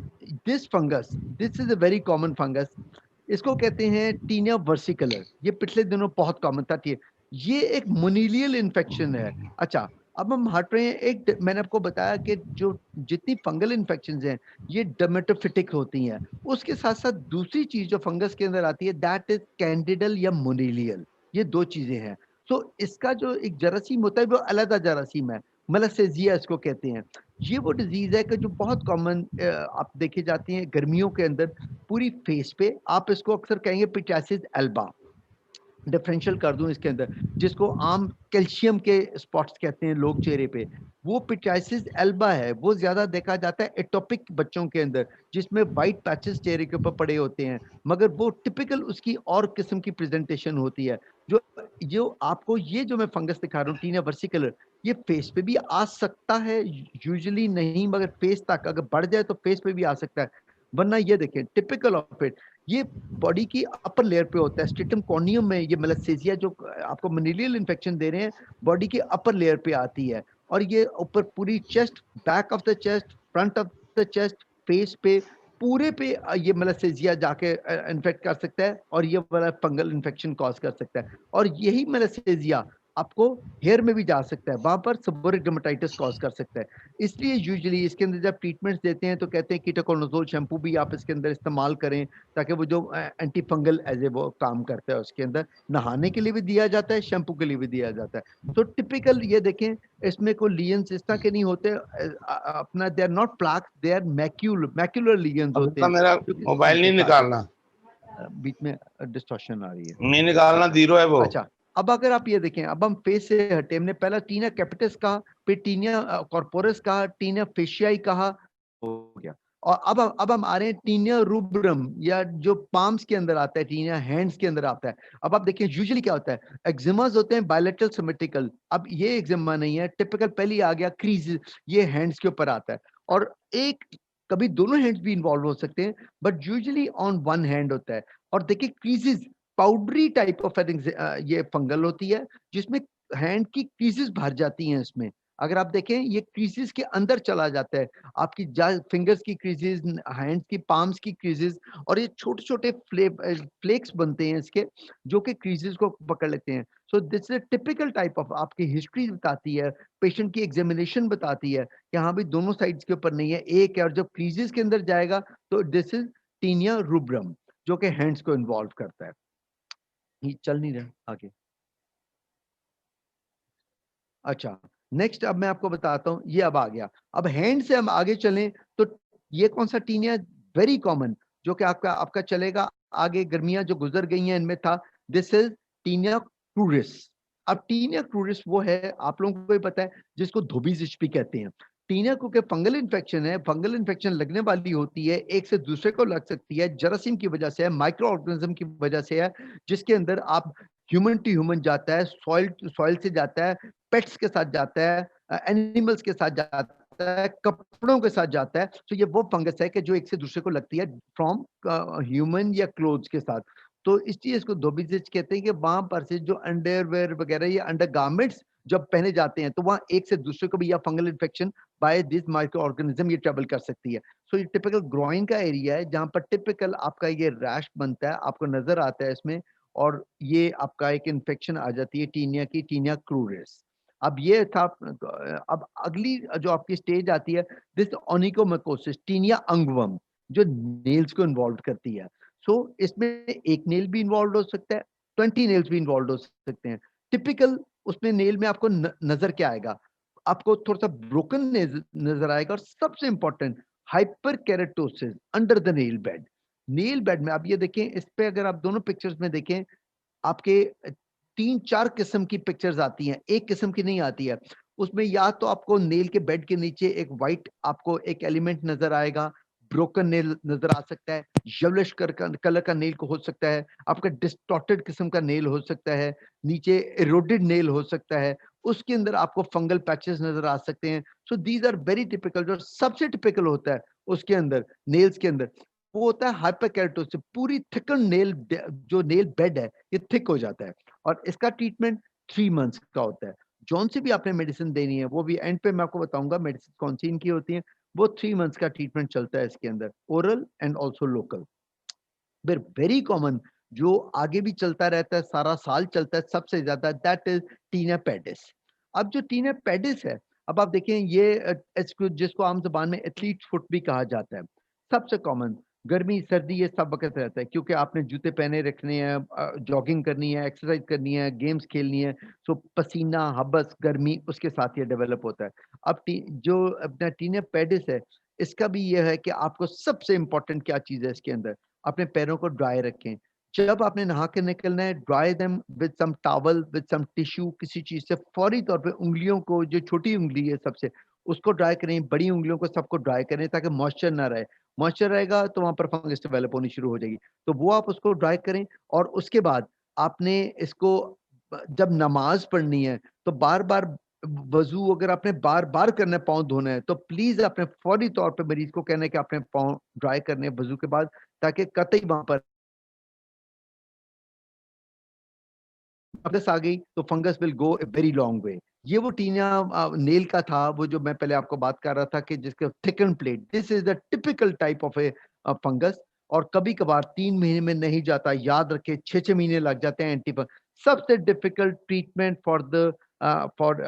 this fungus, this is a very common fungus, इसको कहते हैं टीनिया वर्सिकलर, ये पिछले दिनों बहुत कॉमन था। ये एक मोनीलियल इन्फेक्शन है। अच्छा, अब हम हट रहे हैं, एक मैंने आपको बताया कि जो जितनी फंगल इन्फेक्शंस हैं ये डर्मेटोफिटिक होती हैं, उसके साथ साथ दूसरी चीज जो फंगस के अंदर आती है दैट इज कैंडिडल या मोनीलियल, ये दो चीजें हैं। तो इसका जो एक जरासीम होता है वो अलग जरासीम है, मलासेजिया इसको कहते हैं। ये वो डिजीज है कि जो बहुत कॉमन आप देखे जाती है गर्मियों के अंदर पूरी फेस पे, आप इसको अक्सर कहेंगे पिटासिस एल्बा, डिफरेंशियल कर दूं इसके अंदर, जिसको आम कैल्शियम के स्पॉट्स कहते हैं लोग चेहरे पे, वो पिटाइसिस एल्बा है, वो ज्यादा देखा जाता है एटोपिक बच्चों के अंदर, जिसमें वाइट पैचेस चेहरे के ऊपर पड़े होते हैं, मगर वो टिपिकल उसकी और किस्म की प्रेजेंटेशन होती है। जो जो आपको ये जो मैं फंगस दिखा रहा हूँ टीनिया वर्सिकलर, ये फेस पे भी आ सकता है, यूजुअली नहीं, मगर फेस तक अगर बढ़ जाए तो फेस पे भी आ सकता है। वरना ये देखें टिपिकल ऑफ इट, ये बॉडी की अपर लेयर पे होता है, स्ट्रिटम कॉर्नियम में, ये मेलासेजिया जो आपको मनीलियल इन्फेक्शन दे रहे हैं बॉडी की अपर लेयर पे आती है, और ये ऊपर पूरी chest, back of the chest, front of the chest, face पे, पूरे पे ये मेलासेजिया जाके इन्फेक्ट कर सकता है, और ये वाला फंगल इन्फेक्शन कॉज कर सकता है। और यही मेलासेजिया आपको हेयर में भी जा सकता है, वहां पर सेबोरिक डर्मेटाइटिस कॉज कर सकता है। इसलिए यूजुअली इसके अंदर जब ट्रीटमेंट्स देते हैं तो कहते हैं कीटोकोनाजोल शैम्पू भी आप इसके अंदर इस्तेमाल करें, ताकि वो जो एंटी फंगल एज ए वो काम करता है उसके अंदर, नहाने के लिए भी दिया जाता है, शैम्पू के लिए भी दिया जाता है। तो टिपिकल ये देखें, इसमें कोई लियंस इस तरह के नहीं होते, अपना they are not plaque, they are macular lesions अब होते इतना हैं मेरा जो कि मोबाइल नहीं उनके साथ होते निकालना, हैं। बीच में डिस्टॉर्शन आ रही है। नहीं निकालना, जीरो है वो। अच्छा, अब अगर आप ये देखें, अब हम फेस से हटे, हमने पहला टीनिया कैपिटस कहा, फिर टीनिया कॉर्पोरस कहा, टीनिया फेशियाई कहा, हो गया। और अब हम आ रहे हैं टीनिया रूब्रम, या जो पाम्स के अंदर आता है, टीनिया हैंड्स के अंदर आता है। अब आप देखिए यूजुअली क्या होता है, एक्जिमास होते हैं बायलैटरल सिमेट्रिकल, अब ये एक्जिमा नहीं है टिपिकल, पहले आ गया क्रीज, ये हैंड्स के ऊपर आता है, और एक कभी दोनों हैंड्स भी इन्वॉल्व हो सकते हैं, but usually on one hand होता है। और देखिए क्रीजेस, पाउडरी टाइप ऑफ ये फंगल होती है, जिसमें हैंड की क्रीजेस भर जाती हैं इसमें, अगर आप देखें ये क्रीजेस के अंदर चला जाता है, आपकी फिंगर्स की क्रीजेस, हैंड्स की पाम्स की क्रीजेस, और ये छोटे छोटे फ्लेक्स बनते हैं इसके, जो कि क्रीजेस को पकड़ लेते हैं। सो this is typical type of, आपकी हिस्ट्री बताती है, पेशेंट की एग्जामिनेशन बताती है कि हाँ भाई दोनों साइड्स के ऊपर नहीं है, एक है, और जब क्रीजेस के अंदर जाएगा तो दिस इज टीनिया रूब्रम, जो कि हैंड्स को इन्वॉल्व करता है। ये चल नहीं रहा आगे। अच्छा, नेक्स्ट अब मैं आपको बताता हूँ, ये अब आ गया। अब हैंड से हम आगे चलें तो ये कौन सा टीनिया, वेरी कॉमन, जो कि आपका आपका चलेगा आगे, गर्मियां जो गुजर गई हैं इनमें था, दिस इज टीनिया क्रूरिस। अब टीनिया क्रूरिस वो है, आप लोगों को भी पता है, जिसको धोबी भी कहते हैं। टीनिया क्योंकि फंगल इन्फेक्शन है, फंगल इन्फेक्शन लगने वाली होती है, एक से दूसरे को लग सकती है, जरासीम की वजह से है, माइक्रो ऑर्गेनिज्म की वजह से है, जिसके अंदर आप ह्यूमन टू ह्यूमन जाता है, सॉइल टू सॉइल से जाता है, पेट्स के साथ जाता है, एनिमल्स के साथ जाता है, कपड़ों के साथ जाता है। तो ये वो फंगस है कि जो एक से दूसरे को लगती है फ्रॉम ह्यूमन या क्लोथ्स के साथ। तो इस चीज को धोबीजिच कहते हैं कि वहां पर से जो अंडरवेयर वगैरह या अंडर गारमेंट्स जब पहने जाते हैं तो वहां एक से दूसरे को भी या fungal infection by this micro organism ये ट्रेवल कर सकती है। सो ये टिपिकल ग्रोइन का एरिया है जहां पर टिपिकल आपका ये रैश बनता है, आपको नजर आता है इसमें, और ये आपका एक इन्फेक्शन आ जाती है टीनिया की, टीनिया क्रूरिस। अब ये था। अब अगली जो आपकी स्टेज आती है, दिस ओनिकोमैकोसिस, टीनिया अंगवम, जो नेल्स को इन्वॉल्व करती है। सो इसमें एक नेल भी इन्वॉल्व हो सकता है, 20 नेल्स भी इन्वॉल्व हो सकते हैं। टिपिकल उसमें नेल में आपको नजर क्या आएगा, आपको थोड़ा सा ब्रोकन नजर आएगा, और सबसे important hyper keratosis under the nail bed. Nail bed में आप ये देखें, इस पे अगर आप दोनों पिक्चर्स में देखें, आपके 3-4 किस्म की पिक्चर्स आती हैं, एक किस्म की नहीं आती है। उसमें या तो आपको नेल के बेड के नीचे एक व्हाइट आपको एक एलिमेंट नजर आएगा, ब्रोकन नेल नजर आ सकता है, येलोइश कलर का नेल को हो सकता है, आपका डिस्टॉर्टेड किस्म का नेल हो सकता है, नीचे इरोडेड नेल हो सकता है, उसके अंदर आपको फंगल पैचेस नजर आ सकते हैं। So these are very typical. जो सबसे टिपिकल होता है उसके अंदर, नेल्स के अंदर, वो होता है हाइपरकेरेटोसिस, पूरी थिकन नेल, जो नेल बेड है ये थिक हो जाता है, और इसका ट्रीटमेंट 3 मंथ्स का होता है। जौन सी भी आपने मेडिसिन देनी है, वो भी एंड पे मैं आपको बताऊंगा मेडिसिन कौन सी इनकी होती है। वो 3 मंथ्स का ट्रीटमेंट चलता है इसके अंदर, ओरल एंड ऑल्सो लोकल। फिर वेरी कॉमन, जो आगे भी चलता रहता है, सारा साल चलता है सबसे ज्यादा, दैट इज टीना पेडिस। अब जो टीना पेडिस है, अब आप देखें ये जिसको आम जुबान में एथलीट फुट भी कहा जाता है, सबसे कॉमन, गर्मी सर्दी ये सब वक्त रहता है, क्योंकि आपने जूते पहने रखने हैं, जॉगिंग करनी है, एक्सरसाइज करनी है, गेम्स खेलनी है, सो पसीना, हबस, गर्मी उसके साथ ये डेवलप होता है। अब जो अपना टीना पेडिस है, इसका भी ये है कि आपको सबसे इंपॉर्टेंट क्या चीज है इसके अंदर, अपने पैरों को ड्राई रखें। जब आपने नहा के निकलना है, dry them with some towel, with some tissue, किसी चीज से फौरी तौर पे उंगलियों को, जो छोटी उंगली है सबसे, उसको ड्राई करें, बड़ी उंगलियों को सबको ड्राई करें, ताकि मॉइस्चर ना रहे। मॉइस्चर रहेगा तो वहां पर फंगस डेवलप होनी शुरू हो जाएगी। तो वो आप उसको ड्राई करें, और उसके बाद आपने इसको जब नमाज पढ़नी है तो बार बार वजू अगर आपने बार बार करना है, पाँव धोना है, तो प्लीज आपने फौरी तौर पे मरीज को कहना है कि आपने पाँव ड्राई करने हैं वजू के बाद, ताकि कतई वहां पर फंगस आ गई तो fungus will go a very long way. ये वो टीना नेल का था, वो जो मैं पहले आपको बात कर रहा था कि जिसके thicken plate, this is the typical type of A fungus. और कभी कभार 3 महीने में नहीं जाता, याद रखे 6-6 महीने लग जाते हैं एंटी। सबसे difficult treatment for the for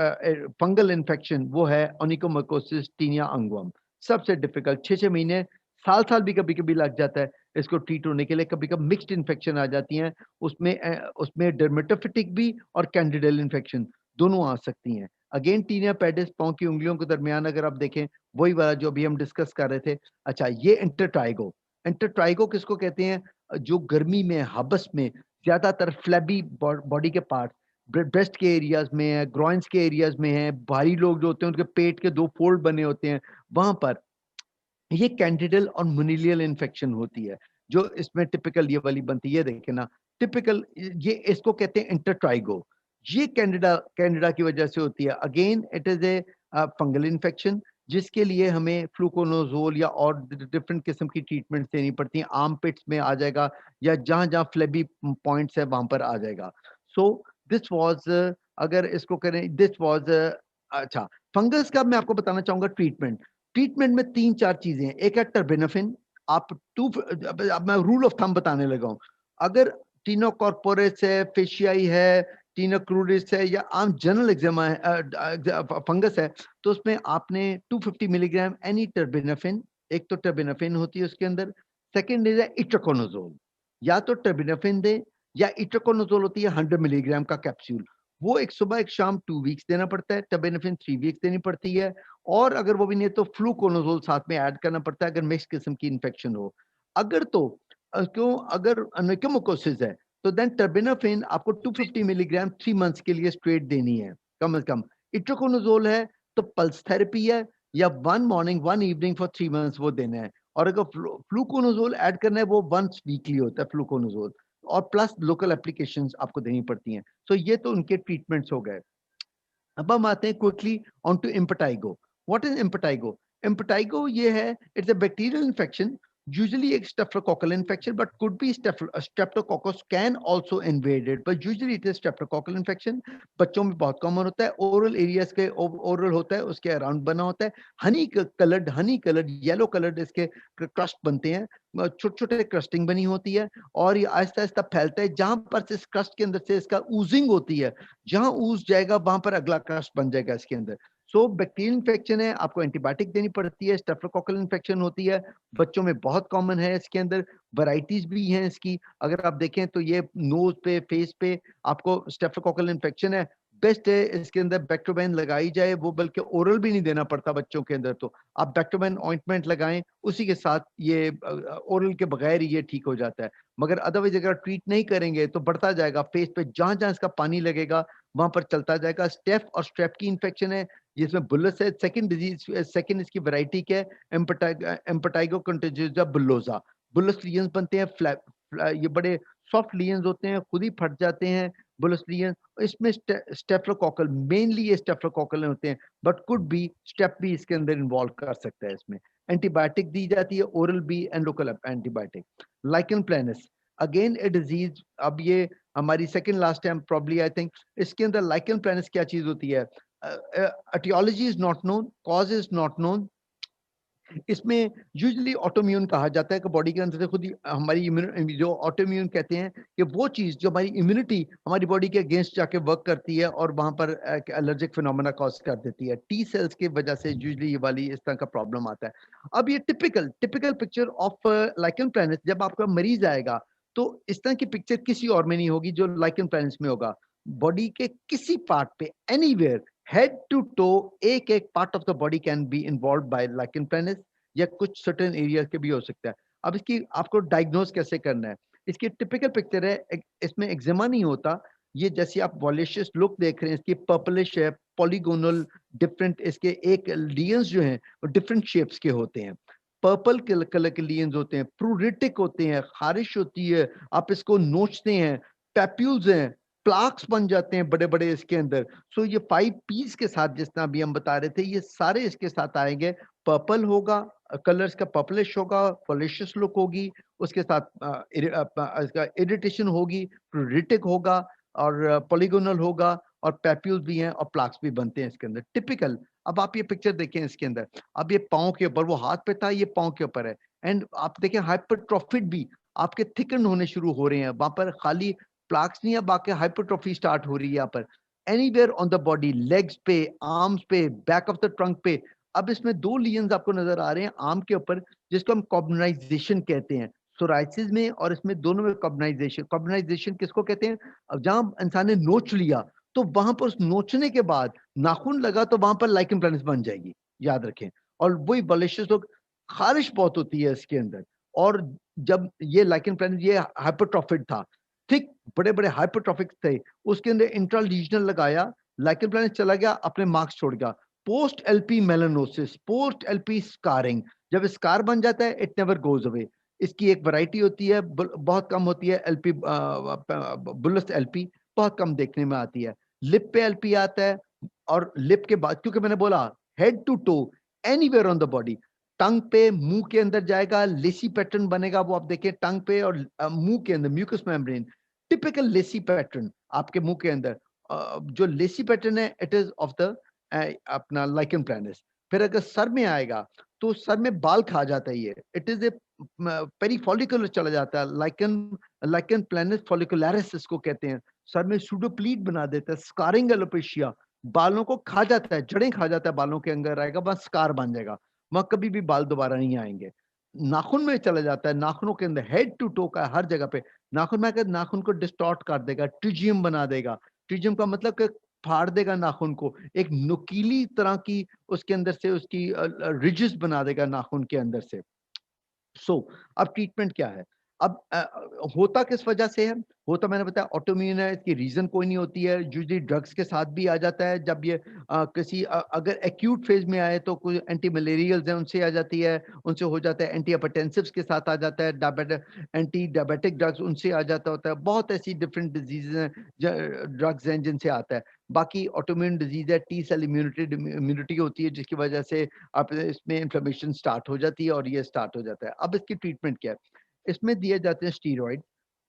fungal infection वो है ओनिकोमैकोसिस टीनिया अंगवम। सबसे डिफिकल्ट 6-6 महीने, साल भी कभी कभी लग जाता है इसको ट्रीट होने के लिए। कभी कभी मिक्स्ड इन्फेक्शन आ जाती हैं, उसमें डर्मेटोफिटिक भी और कैंडिडल इन्फेक्शन दोनों आ सकती हैं। अगेन टीनिया पेडिस, पाँव की उंगलियों के दरमियान अगर आप देखें, वही वाला जो अभी हम डिस्कस कर रहे थे। अच्छा, ये इंटरट्राइगो, इंटरट्राइगो किसको कहते हैं, जो गर्मी में, हबस में ज्यादातर फ्लैबी बॉडी के पार्ट, ब्रेस्ट के एरियाज में है, ग्रॉइंस के एरियाज में है, भारी लोग जो होते हैं उनके पेट के 2 फोल्ड बने होते हैं, वहां पर ये कैंडिडल और मुनीलियल इन्फेक्शन होती है, जो इसमें टिपिकल ये वाली बनती है। ये देखें ना, टिपिकल, ये इसको कहते हैं इंटरट्राइगो। ये कैंडिडा कैंडिडा की वजह से होती है। Again it is a fungal infection, जिसके लिए हमें फ्लूकोनोजोल या और डिफरेंट किस्म की ट्रीटमेंट देनी पड़ती है। आर्म पिट्स में आ जाएगा, या जहां जहां फ्लेबी पॉइंट्स है वहां पर आ जाएगा। सो दिस वाज, अगर इसको करें, दिस वाज, अच्छा, फंगस का मैं आपको बताना चाहूंगा ट्रीटमेंट में 3-4 चीजें हैं। एक है टर्बिनोफिन। आप टू अब मैं रूल ऑफ थंब बताने लगा हूं। अगर टीनोकॉर्पोरेस है, फेशियाई है, टीनोक्रूरिस है या आम जनरल एक्जिमा है, फंगस है, तो उसमें आपने 250 मिलीग्राम एनी टर्बिनोफिन, एक तो टर्बिनोफिन होती है उसके अंदर, सेकंड इज इट्रोकोनोजोल। या तो टर्बिनोफिन दे या इट्रोकोनोजोल होती है 100 मिलीग्राम का कैप्सूल, वो एक सुबह एक शाम 2 वीक्स देना पड़ता है। टर्बिनोफिन 3 वीक्स देनी पड़ती है। और अगर वो भी नहीं है तो फ्लूकोनोजोल साथ में ऐड करना पड़ता है अगर मिक्स किस्म की इन्फेक्शन हो। अगर तो क्यों अगर न्यूमोकोसिस है तो देन टर्बिनोफिन आपको 250 मिलीग्राम 3 मंथ्स के लिए स्ट्रेट देनी है कम से कम। इट्रोकोनोजोल है तो पल्स थेरेपी है या 1 मॉर्निंग 1 इवनिंग फॉर 3 मंथ्स वो देना है। और अगर फ्लूकोनोजोल ऐड करना है वो वंस वीकली होता है फ्लूकोनोजोल, और प्लस लोकल एप्लीकेशंस आपको देनी पड़ती हैं। सो ये तो उनके ट्रीटमेंट्स हो गए। अब हम आते हैं quickly on to impetigo. What is impetigo? Impetigo ये है, it's a bacterial infection, usually a streptococcal infection, but could be streptococcus can also invade it, but usually it is streptococcal infection। बच्चों में बहुत कॉमन होता है, oral areas के oral होता है, उसके अराउंड बना होता है, हनी कलर्ड येलो कलर्ड इसके क्रस्ट बनते हैं, छोटे छोटे क्रस्टिंग बनी होती है और ये आहिस्ता आहिस्ता फैलता है। जहां पर से इस क्रस्ट के अंदर से इसका ऊजिंग होती है, जहां ऊज जाएगा वहां पर अगला क्रस्ट बन जाएगा इसके अंदर। सो बैक्टीरियल इन्फेक्शन है, आपको एंटीबायोटिक देनी पड़ती है। स्टेफ्लोकोकल इन्फेक्शन होती है, बच्चों में बहुत कॉमन है। इसके अंदर वैरायटीज भी हैं इसकी। अगर आप देखें तो ये नोज पे, फेस पे आपको स्टेफ्लोकोकल इन्फेक्शन है, बेस्ट है इसके अंदर बैक्टोबैन लगाई जाए, वो बल्कि ओरल भी नहीं देना पड़ता बच्चों के अंदर। तो आप बैक्टोबैन ऑइंटमेंट लगाएं, उसी के साथ ये ओरल के बगैर ये ठीक हो जाता है। मगर अदरवाइज अगर ट्रीट नहीं करेंगे तो बढ़ता जाएगा फेस पे, जहां जहां इसका पानी लगेगा वहां पर चलता जाएगा। स्टेफ और स्ट्रेप की इन्फेक्शन है जिसमें बुल्लस है। सेकंड डिजीज, सेकंड इसकी वैरायटी क्या है? एम्पटाइगो कंटेजियोसा बुल्लोसा। बुल्लस लीजन्स बनते हैं, ये बड़े सॉफ्ट लीजन्स होते हैं, खुद ही फट जाते हैं बुल्लस लीजन। इसमें स्टेफ्लोकोकल, मेनली ये स्टेफ्लोकोकल होते हैं, बट कुड बी स्टेप भी इसके अंदर इन्वॉल्व कर सकता है। इसमें एंटीबायोटिक दी जाती है, ओरल भी and local antibiotic. Lichen planus, again a disease, अब ये हमारी second last time probably I think. इसके अंदर लाइकन प्लानस क्या चीज होती है? Aetiology is not known, cause is not known. इसमें यूजुअली ऑटोम्यून कहा जाता है कि बॉडी के अंदर से खुद ही हमारी जो ऑटोम्यून कहते हैं कि वो चीज जो हमारी इम्यूनिटी हमारी बॉडी के अगेंस्ट जाके वर्क करती है और वहां पर एलर्जिक फिनोमेना कॉज कर देती है। टी सेल्स की वजह से यूजुअली ये वाली इस तरह का प्रॉब्लम आता है। अब ये typical picture of lichen planet, जब आपका मरीज आएगा तो इस तरह की पिक्चर किसी और में नहीं होगी जो लाइकन प्लैनेट्स में होगा। बॉडी के किसी पार्ट पे, एनीवेयर, हेड टू टो, एक एक part of the body can be involve by lichen planets, या कुछ सर्टेन एरिया के भी हो सकता है। अब इसकी आपको डायग्नोज कैसे करना है? इसकी टिपिकल पिक्चर है, इसमें एक्जिमा नहीं होता। ये जैसे आप वॉलिशियस लुक देख रहे हैं, इसकी पर्पलिश है, पॉलीगोनल, डिफरेंट इसके एक लियंस जो हैं वो डिफरेंट शेप्स के होते हैं। पर्पल कलर के लियंस होते हैं, प्रूरिटिक होते हैं, खारिश होती है, आप इसको नोचते हैं, पैप्यूल्स हैं, प्लाक्स बन जाते हैं बड़े बड़े इसके अंदर। सो ये 5 पीस के साथ जिस तरह अभी हम बता रहे थे, ये सारे इसके साथ आएंगे। पर्पल होगा, कलर्स का पर्पलिश होगा, पॉलिशियस लुक होगी, उसके साथ इसका इरिटेशन होगी, प्रूरिटिक होगा और पॉलीगोनल होगा, और पैप्यूल्स भी हैं और प्लाक्स भी बनते हैं इसके अंदर, टिपिकल। अब आप ये पिक्चर देखें इसके अंदर, अब ये पाँव के ऊपर, वो हाथ पे था, ये पाँव के ऊपर है। एंड आप देखें हाइपरट्रोफिड भी आपके थिकन होने शुरू हो रहे हैं वहां पर, खाली प्लाक्स नहीं है, बाकी हाइपरट्रोफी स्टार्ट हो रही है यहाँ पर। Anywhere on the body, legs पे, आर्म्स पे, बैक ऑफ द ट्रंक पे। अब इसमें 2 लीजन्स आपको नजर आ रहे हैं आर्म के ऊपर, जिसको हम कॉग्नाइजेशन कहते हैं। सोराइसिस में और इसमें दोनों में कॉग्नाइजेशन। कॉग्नाइजेशन किसको कहते हैं? अब जहां इंसान ने नोच लिया तो वहां पर उस नोचने के बाद नाखून लगा तो वहां पर लाइकन प्लैनेट्स बन जाएगी, याद रखें। और वही बलिशियस लोग, खारिश बहुत होती है इसके अंदर। और जब ये लाइकन प्लैनेट, ये हाइपरट्रोफिड था, थिक, बड़े बड़े हाइपरट्रोफिक थे, उसके अंदर इंट्रालीजनल लगाया, लाइकन प्लैनेट चला गया, अपने मार्क्स छोड़ गया। Post LP melanosis, post LP scarring, जब स्कार बन जाता है इट नेवर गोज अवे। इसकी एक वैरायटी होती है, बहुत कम होती है एलपी, बुल्लस एलपी बहुत कम देखने में आती है। लिप पे एलपी आता है, और लिप के बाद, क्योंकि मैंने बोला head to toe, anywhere on the body. Tongue पे, मुंह के अंदर जाएगा, लेसी पैटर्न बनेगा, वो आप देखें टंग पे और मुंह के अंदर, mucous membrane, typical lacy pattern आपके मुंह के अंदर। जो लेसी पैटर्न है इट इज ऑफ द अपना लाइकन प्लानस। फिर अगर सर में आएगा तो सर में बाल खा जाता है ये, इट इज ए पेरीफॉलिकुलर चला जाता है, लाइकन लाइकन प्लानस फॉलिकुलरिस इसको कहते हैं। सर में सूडोप्लीट बना देता है, स्कारिंग एलोपेशिया, बालों को खा जाता है, जड़ें खा जाता है, बालों के अंदर आएगा, बस स्कार बन जाएगा, वहां कभी भी बाल दोबारा नहीं आएंगे। नाखून में चला जाता है, नाखूनों के अंदर हेड टू टो का हर जगह पे नाखून में आकर नाखून को डिस्टॉर्ट कर देगा, ट्रिजियम बना देगा। ट्रिजियम का मतलब कि फाड़ देगा नाखून को, एक नुकीली तरह की उसके अंदर से उसकी रिजिस बना देगा नाखून के अंदर से। सो अब ट्रीटमेंट क्या है? अब होता किस वजह से है? होता मैंने बताया ऑटोइम्यून है, इसकी रीजन कोई नहीं होती है, यूजुअली ड्रग्स के साथ भी आ जाता है। जब ये किसी अगर एक्यूट फेज में आए तो कोई एंटी मलेरियल्स हैं उनसे आ जाती है, उनसे हो जाता है, एंटी हाइपरटेंसिव्स के साथ आ जाता है, एंटी डायबिटिक ड्रग्स उनसे आ जाता होता है, बहुत ऐसी डिफरेंट डिजीजेज हैं, ड्रग्स हैं जिनसे आता है। बाकी ऑटोइम्यून डिजीज है, टी सेल इम्यूनिटी होती है जिसकी वजह से आप इसमें इन्फ्लेमेशन स्टार्ट हो जाती है और ये स्टार्ट हो जाता है। अब इसकी ट्रीटमेंट क्या है? इसमें दिए जाते हैं steroid,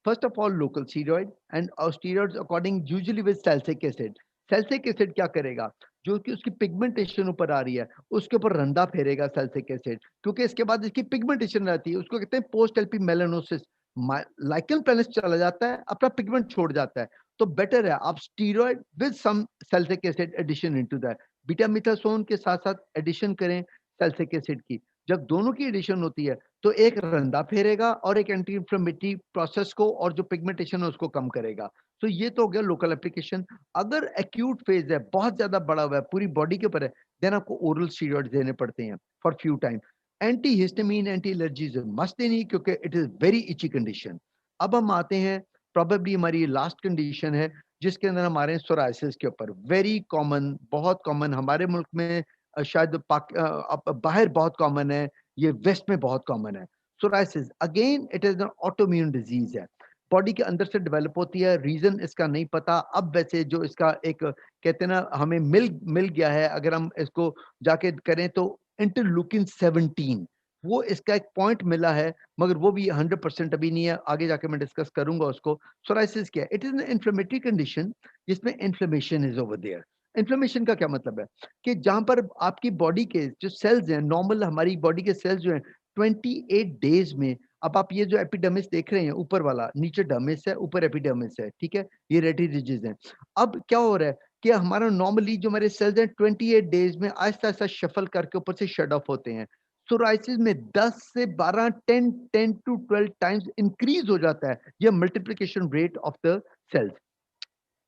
first of all local steroid and steroids according usually with salicylic acid. Salicylic acid क्या करेगा? जो कि उसकी पिगमेंटेशन ऊपर आ रही है उसके ऊपर रंदा फेरेगा सैलिसिलिक एसिड, क्योंकि इसके बाद इसकी पिगमेंटेशन रहती है, उसको कहते हैं post LP melanosis. Lichen planus चला जाता है, अपना पिगमेंट छोड़ जाता है, तो बेटर है आप steroid with some salicylic acid addition into that, betamethasone के साथ साथ एडिशन करें सैलिसिलिक एसिड की। जब दोनों की एडिशन होती है तो एक रंदा फेरेगा और एक एंटी इंफ्लेमेटरी प्रोसेस को और जो पिगमेंटेशन है उसको कम करेगा। तो ये तो हो गया लोकल एप्लीकेशन। अगर एक्यूट फेज है, बहुत ज्यादा बड़ा हुआ है, पूरी बॉडी के ऊपर है, देन आपको ओरल स्टीरॉइड देने पड़ते हैं for few time. Anti histamine anti allergies must देनी, क्योंकि इट इज वेरी इची कंडीशन। अब हम आते हैं, प्रोबेबली हमारी लास्ट कंडीशन है जिसके अंदर हमारे सोराइसिस के ऊपर, वेरी कॉमन, बहुत कॉमन हमारे मुल्क में, शायद बाहर बहुत कॉमन है, ये वेस्ट में बहुत कॉमन है। Psoriasis again it is N autoimmune disease है, बॉडी के अंदर से डेवलप होती है, रीजन इसका नहीं पता। अब वैसे जो इसका एक कहते हैं ना, हमें मिल गया है, अगर हम इसको जाके करें तो इंटरलूकिन 17 वो इसका एक पॉइंट मिला है, मगर वो भी 100% अभी नहीं है, आगे जाके मैं डिस्कस करूंगा उसको। सोराइसिस क्या है? It is an inflammatory condition जिसमें inflammation is over there. Inflammation का क्या मतलब है? कि जहां पर आपकी बॉडी के जो सेल्स हैं, नॉर्मल हमारी बॉडी के सेल्स जो हैं 28 डेज में, अब आप ये जो एपिडर्मिस देख रहे हैं ऊपर वाला, नीचे डर्मिस है, ऊपर एपिडर्मिस है, ठीक है, ये रेडी रिजेस हैं। अब क्या हो रहा है कि हमारा नॉर्मली जो हमारे सेल्स हैं 28 डेज में आहिस्ता आहिस्ता शफल करके ऊपर से शट ऑफ होते हैं। सोराइसिस में 10 से 12 10 टू 12 टाइम्स इंक्रीज हो जाता है ये multiplication rate of the cells.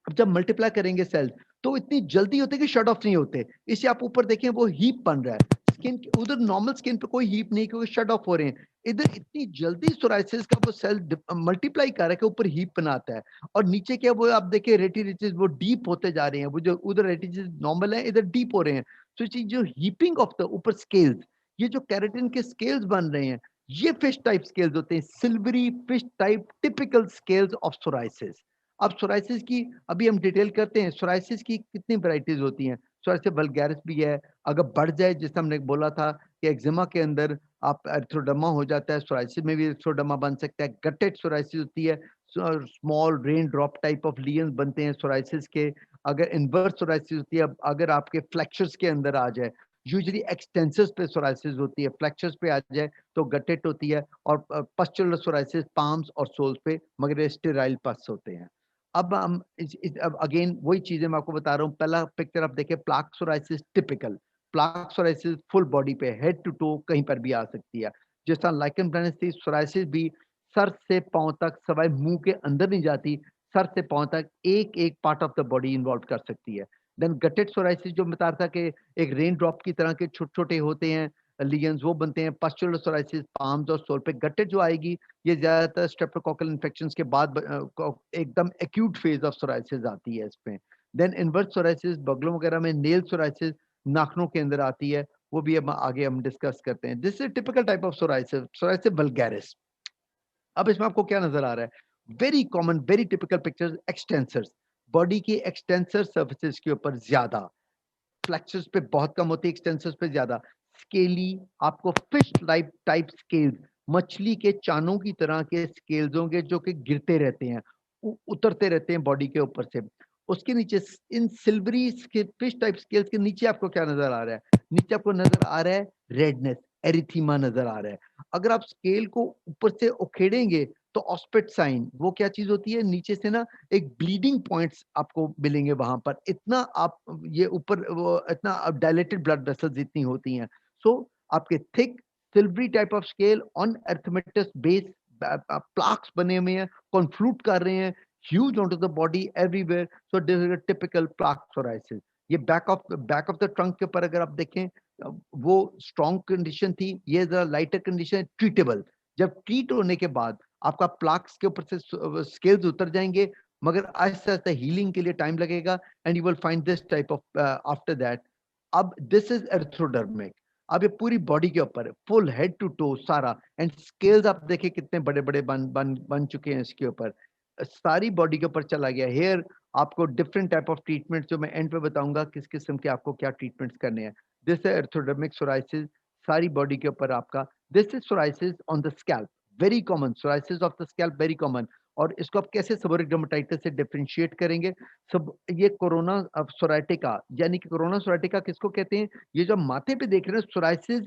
अब जब मल्टीप्लाई करेंगे सेल तो इतनी जल्दी होते कि शट ऑफ नहीं होते। इसे आप ऊपर देखें वो हीप बन रहा है, स्किन उधर नॉर्मल स्किन पे कोई हीप नहीं क्योंकि शट ऑफ हो रहे हैं। इधर इतनी जल्दी सोराइसिस का वो सेल मल्टीप्लाई कर रहा है कि ऊपर हीप बनाता है, और नीचे क्या वो आप देखिए रेटिनिटिस वो डीप होते जा रहे हैं, वो जो उधर रेटिनिटिस नॉर्मल है इधर डीप हो रहे हैं। तो ये जो हीपिंग ऑफ द ऊपर स्केल्स, ये जो केराटिन के स्केल्स बन रहे हैं, ये फिश टाइप स्केल्स होते हैं, silvery fish type typical scales of psoriasis. अब सोराइसिस की अभी हम डिटेल करते हैं, सोराइसिस की कितनी वैरायटीज होती हैं। सोराइसिस वल्गैरिस भी है, अगर बढ़ जाए जैसे हमने बोला था कि एक्जिमा के अंदर आप एर्थ्रोडर्मा हो जाता है, सोराइसिस में भी एर्थ्रोडर्मा बन सकता है। गटेड सोराइसिस होती है, small rain drop type of lesions बनते हैं सोराइसिस के। अगर इन्वर्स सोराइसिस होती है, अगर आपके फ्लेक्चर्स के अंदर आ जाए, यूजुअली एक्सटेंसर्स पे सोराइसिस होती है, फ्लेक्चर्स पे आ जाए तो गटेट होती है, और पस्चुलर सोराइसिस पाम्स और सोल्स पे, मगर ये स्टेराइल पस होते हैं। अब हम अब अगेन वही चीजें मैं आपको बता रहा हूँ। पहला पिक्चर आप देखिए, plaque psoriasis typical, plaque psoriasis full body पे हेड टू टो कहीं पर भी आ सकती है। जिस तरह लाइकन प्लानस थी, सोराइसिस भी सर से पांव तक, सवाई मुंह के अंदर नहीं जाती, सर से पांव तक एक एक part of the body involve कर सकती है। देन गटेड सोराइसिस जो बता रहा था कि एक रेन ड्रॉप की तरह के छोटे छोटे होते हैं लिगेंस, वो बनते हैं। पस्चुलर सोराइसिस पाम्स और सोल पे। गटेड जो आएगी ये ज्यादातर स्ट्रेप्टोकोकल इन्फेक्शंस के बाद एकदम एक्यूट फेज ऑफ सोराइसिस आती है इसमें। देन इन्वर्स सोराइसिस बगलों वगैरह में, नेल सोराइसिस नाखूनों के अंदर आती है, वो भी अब आगे हम डिस्कस करते हैं। This is typical type of psoriasis, psoriasis vulgaris. अब इसमें आपको क्या नजर आ रहा है? Very common very typical pictures, extensors, body की एक्सटेंसर सर्फेसिस के ऊपर ज्यादा, फ्लेक्सर्स पे बहुत कम होती है, एक्सटेंसर्स पे ज्यादा। स्केली, आपको फिश टाइप स्केल्स, मछली के चानों की तरह के स्केल्स होंगे जो कि गिरते रहते हैं, उतरते रहते हैं बॉडी के ऊपर से। उसके नीचे इन सिल्वरी फिश टाइप स्केल्स के नीचे आपको क्या नजर आ रहा है? नीचे आपको नजर आ रहा है रेडनेस, एरिथीमा नजर आ रहा है। अगर आप स्केल को ऊपर से उखेड़ेंगे तो ऑस्पेट साइन, वो क्या चीज होती है? नीचे से ना एक ब्लीडिंग पॉइंट्स आपको मिलेंगे वहां पर। इतना आप ये ऊपर वो इतना डायलेटेड ब्लड वेसल्स इतनी होती हैं। सो आपके thick silvery type of scale on erythematous base, plaques बने हुए हैं, कॉन्फ्लूट कर रहे हैं huge onto the body everywhere. So this is a typical plaque psoriasis. ये बैक ऑफ द ट्रंक के ऊपर अगर आप देखें वो स्ट्रॉन्ग कंडीशन थी, ये जरा लाइटर कंडीशन, ट्रीटेबल। जब ट्रीट होने के बाद आपका प्लाक्स के ऊपर से स्केल्स उतर जाएंगे, मगर आहिस्ते आहिस्ते हीलिंग के लिए टाइम लगेगा and you will find this type of after that. अब दिस इज एर्थ्रोडर्मिक। अब ये पूरी बॉडी के ऊपर फुल हेड टू टो सारा, एंड स्केल्स आप देखिए कितने बड़े बड़े बन चुके हैं इसके ऊपर, सारी बॉडी के ऊपर चला गया। हेयर आपको डिफरेंट टाइप ऑफ ट्रीटमेंट जो मैं एंड पे बताऊंगा किस किस्म के आपको क्या ट्रीटमेंट्स करने हैं। दिस है एर्थोडर्मिक सोराइसिस, सारी बॉडी के ऊपर आपका। This is psoriasis on the scalp, very common, psoriasis of the scalp very common. और इसको आप कैसे सेबोरिक डर्मेटाइटिस से डिफरेंशिएट करेंगे? सब ये कोरोना सोराइटिका, यानी कि कोरोना सोराइटिका किसको कहते हैं? ये जो माथे पे देख रहे हैं सोराइसिस,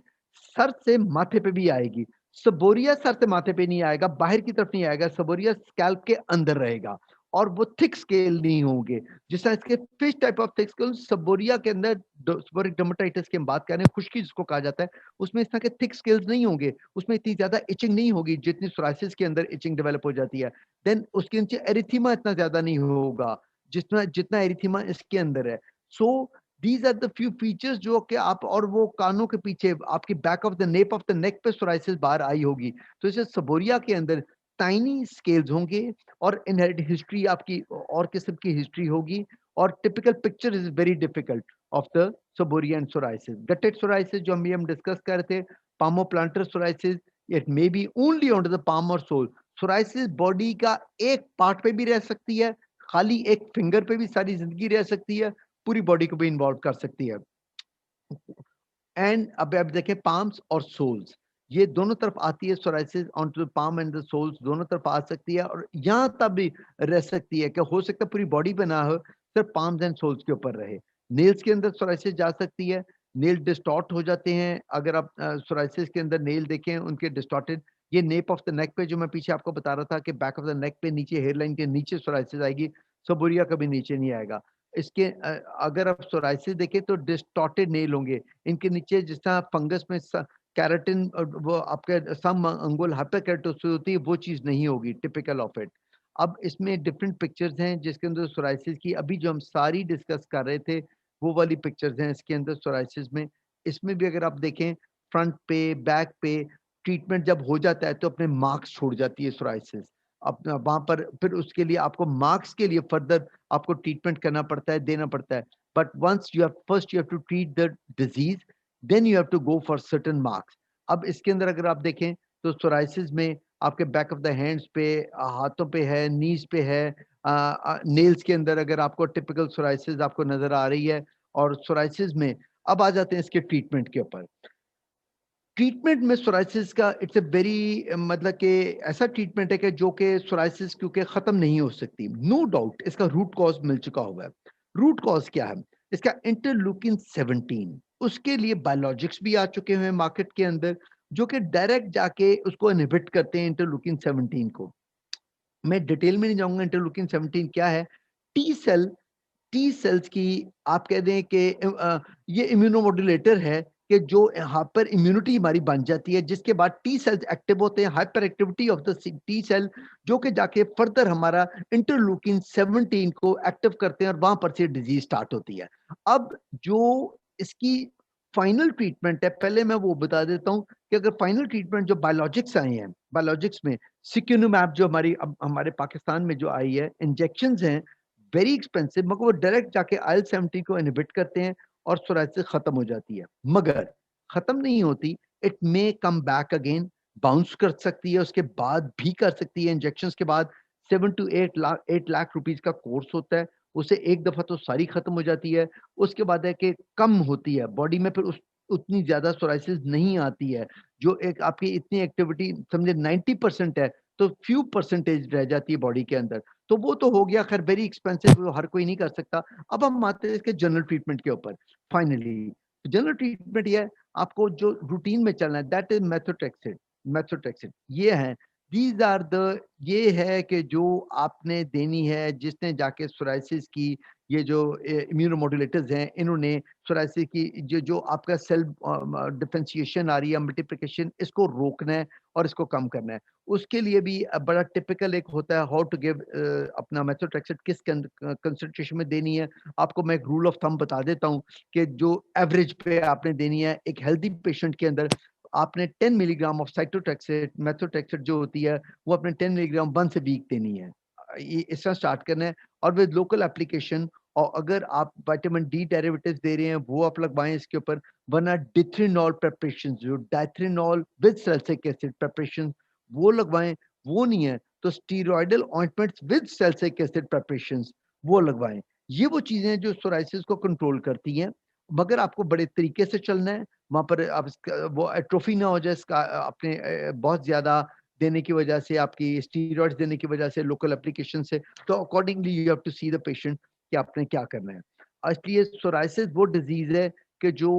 सर से माथे पे भी आएगी। सबोरिया सर से माथे पे नहीं आएगा, बाहर की तरफ नहीं आएगा, सबोरिया स्कैल्प के अंदर रहेगा और वो थिक स्केल नहीं होंगे। जिस तरह इसके fish type of thick scale, seborrhoea के अंदर सेबोरिक डर्मेटाइटिस की हम बात कर रहे हैं, खुश्की जिसको कहा जाता है, उसमें इस तरह के थिक स्केल्स नहीं होंगे, उसमें इतनी ज्यादा इचिंग नहीं होगी जितनी सोराइसिस के अंदर इचिंग डेवलप हो जाती है। देन उसके नीचे एरिथीमा इतना ज्यादा नहीं होगा जितना जितना एरिथीमा इसके अंदर है। So these are the few features जो कि आप, और वो कानों के पीछे आपकी back of the nape of the neck पे सोराइसिस बाहर आई होगी, तो इसे सबोरिया के अंदर टाइनी स्केल्स होंगे और इनहेरिट हिस्ट्री आपकी और किस्म की हिस्ट्री होगी। और typical picture is very difficult of the seborrhoea and psoriasis. Guttate psoriasis जो हम डिस्कस कर रहे थे, palmoplantar psoriasis, it may be only on the palm और सोल। सोराइसिस बॉडी का एक पार्ट पे भी रह सकती है, खाली एक फिंगर पे भी सारी जिंदगी रह सकती है, पूरी बॉडी को भी इन्वॉल्व कर सकती है। एंड अब आप देखें पाम्स और सोल्स, ये दोनों तरफ आती है psoriasis, on to the palm and the soles दोनों तरफ आ सकती है, और यहाँ तब भी रह सकती है कि हो सकता है पूरी बॉडी पे ना हो, सिर्फ पाम्स एंड सोल्स के ऊपर रहे। नेल्स के अंदर सोराइसिस जा सकती है, नेल डिस्टॉर्ट हो जाते हैं। अगर आप सोराइसिस के अंदर नेल देखें उनके डिस्टॉर्टेड, ये नेप ऑफ द नेक पे जो मैं पीछे आपको बता रहा था कि बैक ऑफ द नेक पे नीचे हेयरलाइन के नीचे सोराइसिस आएगी, सबोरिया कभी नीचे नहीं आएगा। इसके अगर आप सोराइसिस देखें तो डिस्टॉर्टेड नेल होंगे, इनके नीचे जिस तरह फंगस में कैराटिन, वो आपके सम अंगुल हाइपरकेराटोसिस होती है, वो चीज नहीं होगी टिपिकल ऑफ इट। अब इसमें डिफरेंट पिक्चर्स हैं जिसके अंदर सोराइसिस की अभी जो हम सारी डिस्कस कर रहे थे वो वाली पिक्चर्स हैं इसके अंदर सोराइसिस में। इसमें भी अगर आप देखें फ्रंट पे बैक पे ट्रीटमेंट जब हो जाता है तो अपने मार्क्स छोड़ जाती है सोराइसिस। अपना वहां पर फिर उसके लिए आपको मार्क्स के लिए फर्दर आपको ट्रीटमेंट करना पड़ता है, देना पड़ता है। But once you have first you have to treat the disease, then you have to go for certain marks. अब इसके अंदर अगर आप देखें तो सोराइसिस में आपके बैक ऑफ द हैंड्स पे, हाथों पे है, नीज पे है, नेल्स के अंदर अगर आपको टिपिकल सोराइसिस आपको नजर आ रही है। और सोराइसिस में अब आ जाते हैं इसके ट्रीटमेंट के ऊपर। ट्रीटमेंट में सोराइसिस का इट्स ए वेरी, मतलब कि ऐसा ट्रीटमेंट है कि जो कि सोराइसिस क्योंकि खत्म नहीं हो सकती, नो डाउट इसका रूट कॉज मिल चुका हुआ है। रूट कॉज क्या है इसका? इंटरलूकिन 17, उसके लिए बायोलॉजिक्स भी आ चुके हैं मार्केट के अंदर जो कि डायरेक्ट जाके उसको इनहिबिट करते हैं इंटरलूकिन 17 को। मैं डिटेल में नहीं जाऊंगा इंटरलूकिन 17 क्या है। टी सेल्स की आप कह दें कि ये इम्यूनोमोडुलेटर है कि जो यहाँ पर इम्यूनिटी हमारी बन जाती है, जिसके बाद टी सेल्स एक्टिव होते हैं, hyperactivity of the T cell जो कि जाके फर्दर हमारा इंटरलूकिन 17 को एक्टिव करते हैं और वहां पर से डिजीज स्टार्ट होती है। अब जो इसकी फाइनल ट्रीटमेंट है, पहले मैं वो बता देता हूँ कि अगर फाइनल ट्रीटमेंट जो बायोलॉजिक्स आए हैं, बायोलॉजिक्स में सिक्यूनुमैब जो हमारी अब हमारे पाकिस्तान में जो आई है, इंजेक्शंस हैं वेरी एक्सपेंसिव, मगर वो डायरेक्ट जाके IL-17 को इनहिबिट करते हैं और सोराइसिस खत्म हो जाती है। मगर खत्म नहीं होती, it may come back again, bounce कर सकती है, उसके बाद भी कर सकती है। इंजेक्शंस के बाद 7 टू 8 लाख रुपीस का कोर्स होता है, उसे एक दफा तो सारी खत्म हो जाती है। उसके बाद है कि कम होती है बॉडी में, फिर उस उतनी ज्यादा सोराइसिस नहीं आती है। जो एक आपकी इतनी एक्टिविटी समझे 90% है, तो फ्यू परसेंटेज रह जाती है बॉडी के अंदर। तो वो तो हो गया, खैर वेरी एक्सपेंसिव, वो हर कोई नहीं कर सकता। अब हम आते हैं इसके जनरल ट्रीटमेंट के ऊपर। फाइनली जनरल ट्रीटमेंट ये है, आपको जो रूटीन में चलना है, दैट इज मेथोट्रेक्सिड। मेथोट्रेक्सिड ये है, दीज आर द, ये है कि जो आपने देनी है, जिसने जाके सोराइसिस की, ये जो इम्यूनोमोडुलेटर्स हैं, इन्होंने सोराइसिस की जो आपका सेल डिफरेंशिएशन आ रही है, मल्टीप्लिकेशन, इसको रोकना है और इसको कम करना है। उसके लिए भी बड़ा टिपिकल एक होता है, हाउ टू गिव अपना मेथोट्रेक्सिड किस कंसंट्रेशन में देनी है। आपको मैं एक रूल ऑफ थंब बता देता हूँ कि जो एवरेज पे आपने देनी है एक हेल्दी पेशेंट के अंदर, आपने 10 मिलीग्राम ऑफ साइटोट्रेक्सिड, मेथोट्रेक्सिड जो होती है, वो अपने 10 मिलीग्राम 1 वीक देनी है। ये इस तरह स्टार्ट करना है, और विद लोकल एप्लीकेशन। और अगर आप विटामिन डी डेरिवेटिव्स दे रहे हैं, वो आप लगवाएं इसके ऊपर। वरना डिथ्रिनॉल प्रिपरेशन, जो डाइथ्रिनॉल विद सैलिसिलिक एसिड प्रिपरेशन, वो लगवाएं। वो नहीं है तो steroidal ointments with salicylic acid preparations, वो लगवाएं। ये वो चीजें हैं जो सोराइसिस को कंट्रोल करती हैं, मगर आपको बड़े तरीके से चलना है। वहां पर आप वो एट्रोफी ना हो जाए इसका, आपने बहुत ज्यादा देने की वजह से, आपकी स्टीरॉइड्स देने की वजह से, लोकल एप्लीकेशन से। तो accordingly you have to see the patient कि आपने क्या करना है। इसलिए सोराइसिस वो डिजीज है कि जो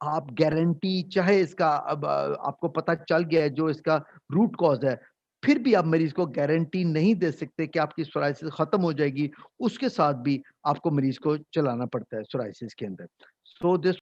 आप गारंटी, चाहे इसका अब आपको पता चल गया है जो इसका रूट कॉज है, फिर भी आप मरीज को गारंटी नहीं दे सकते कि आपकी सोराइसिस खत्म हो जाएगी। उसके साथ भी आपको मरीज को चलाना पड़ता है सोराइसिस के अंदर। So this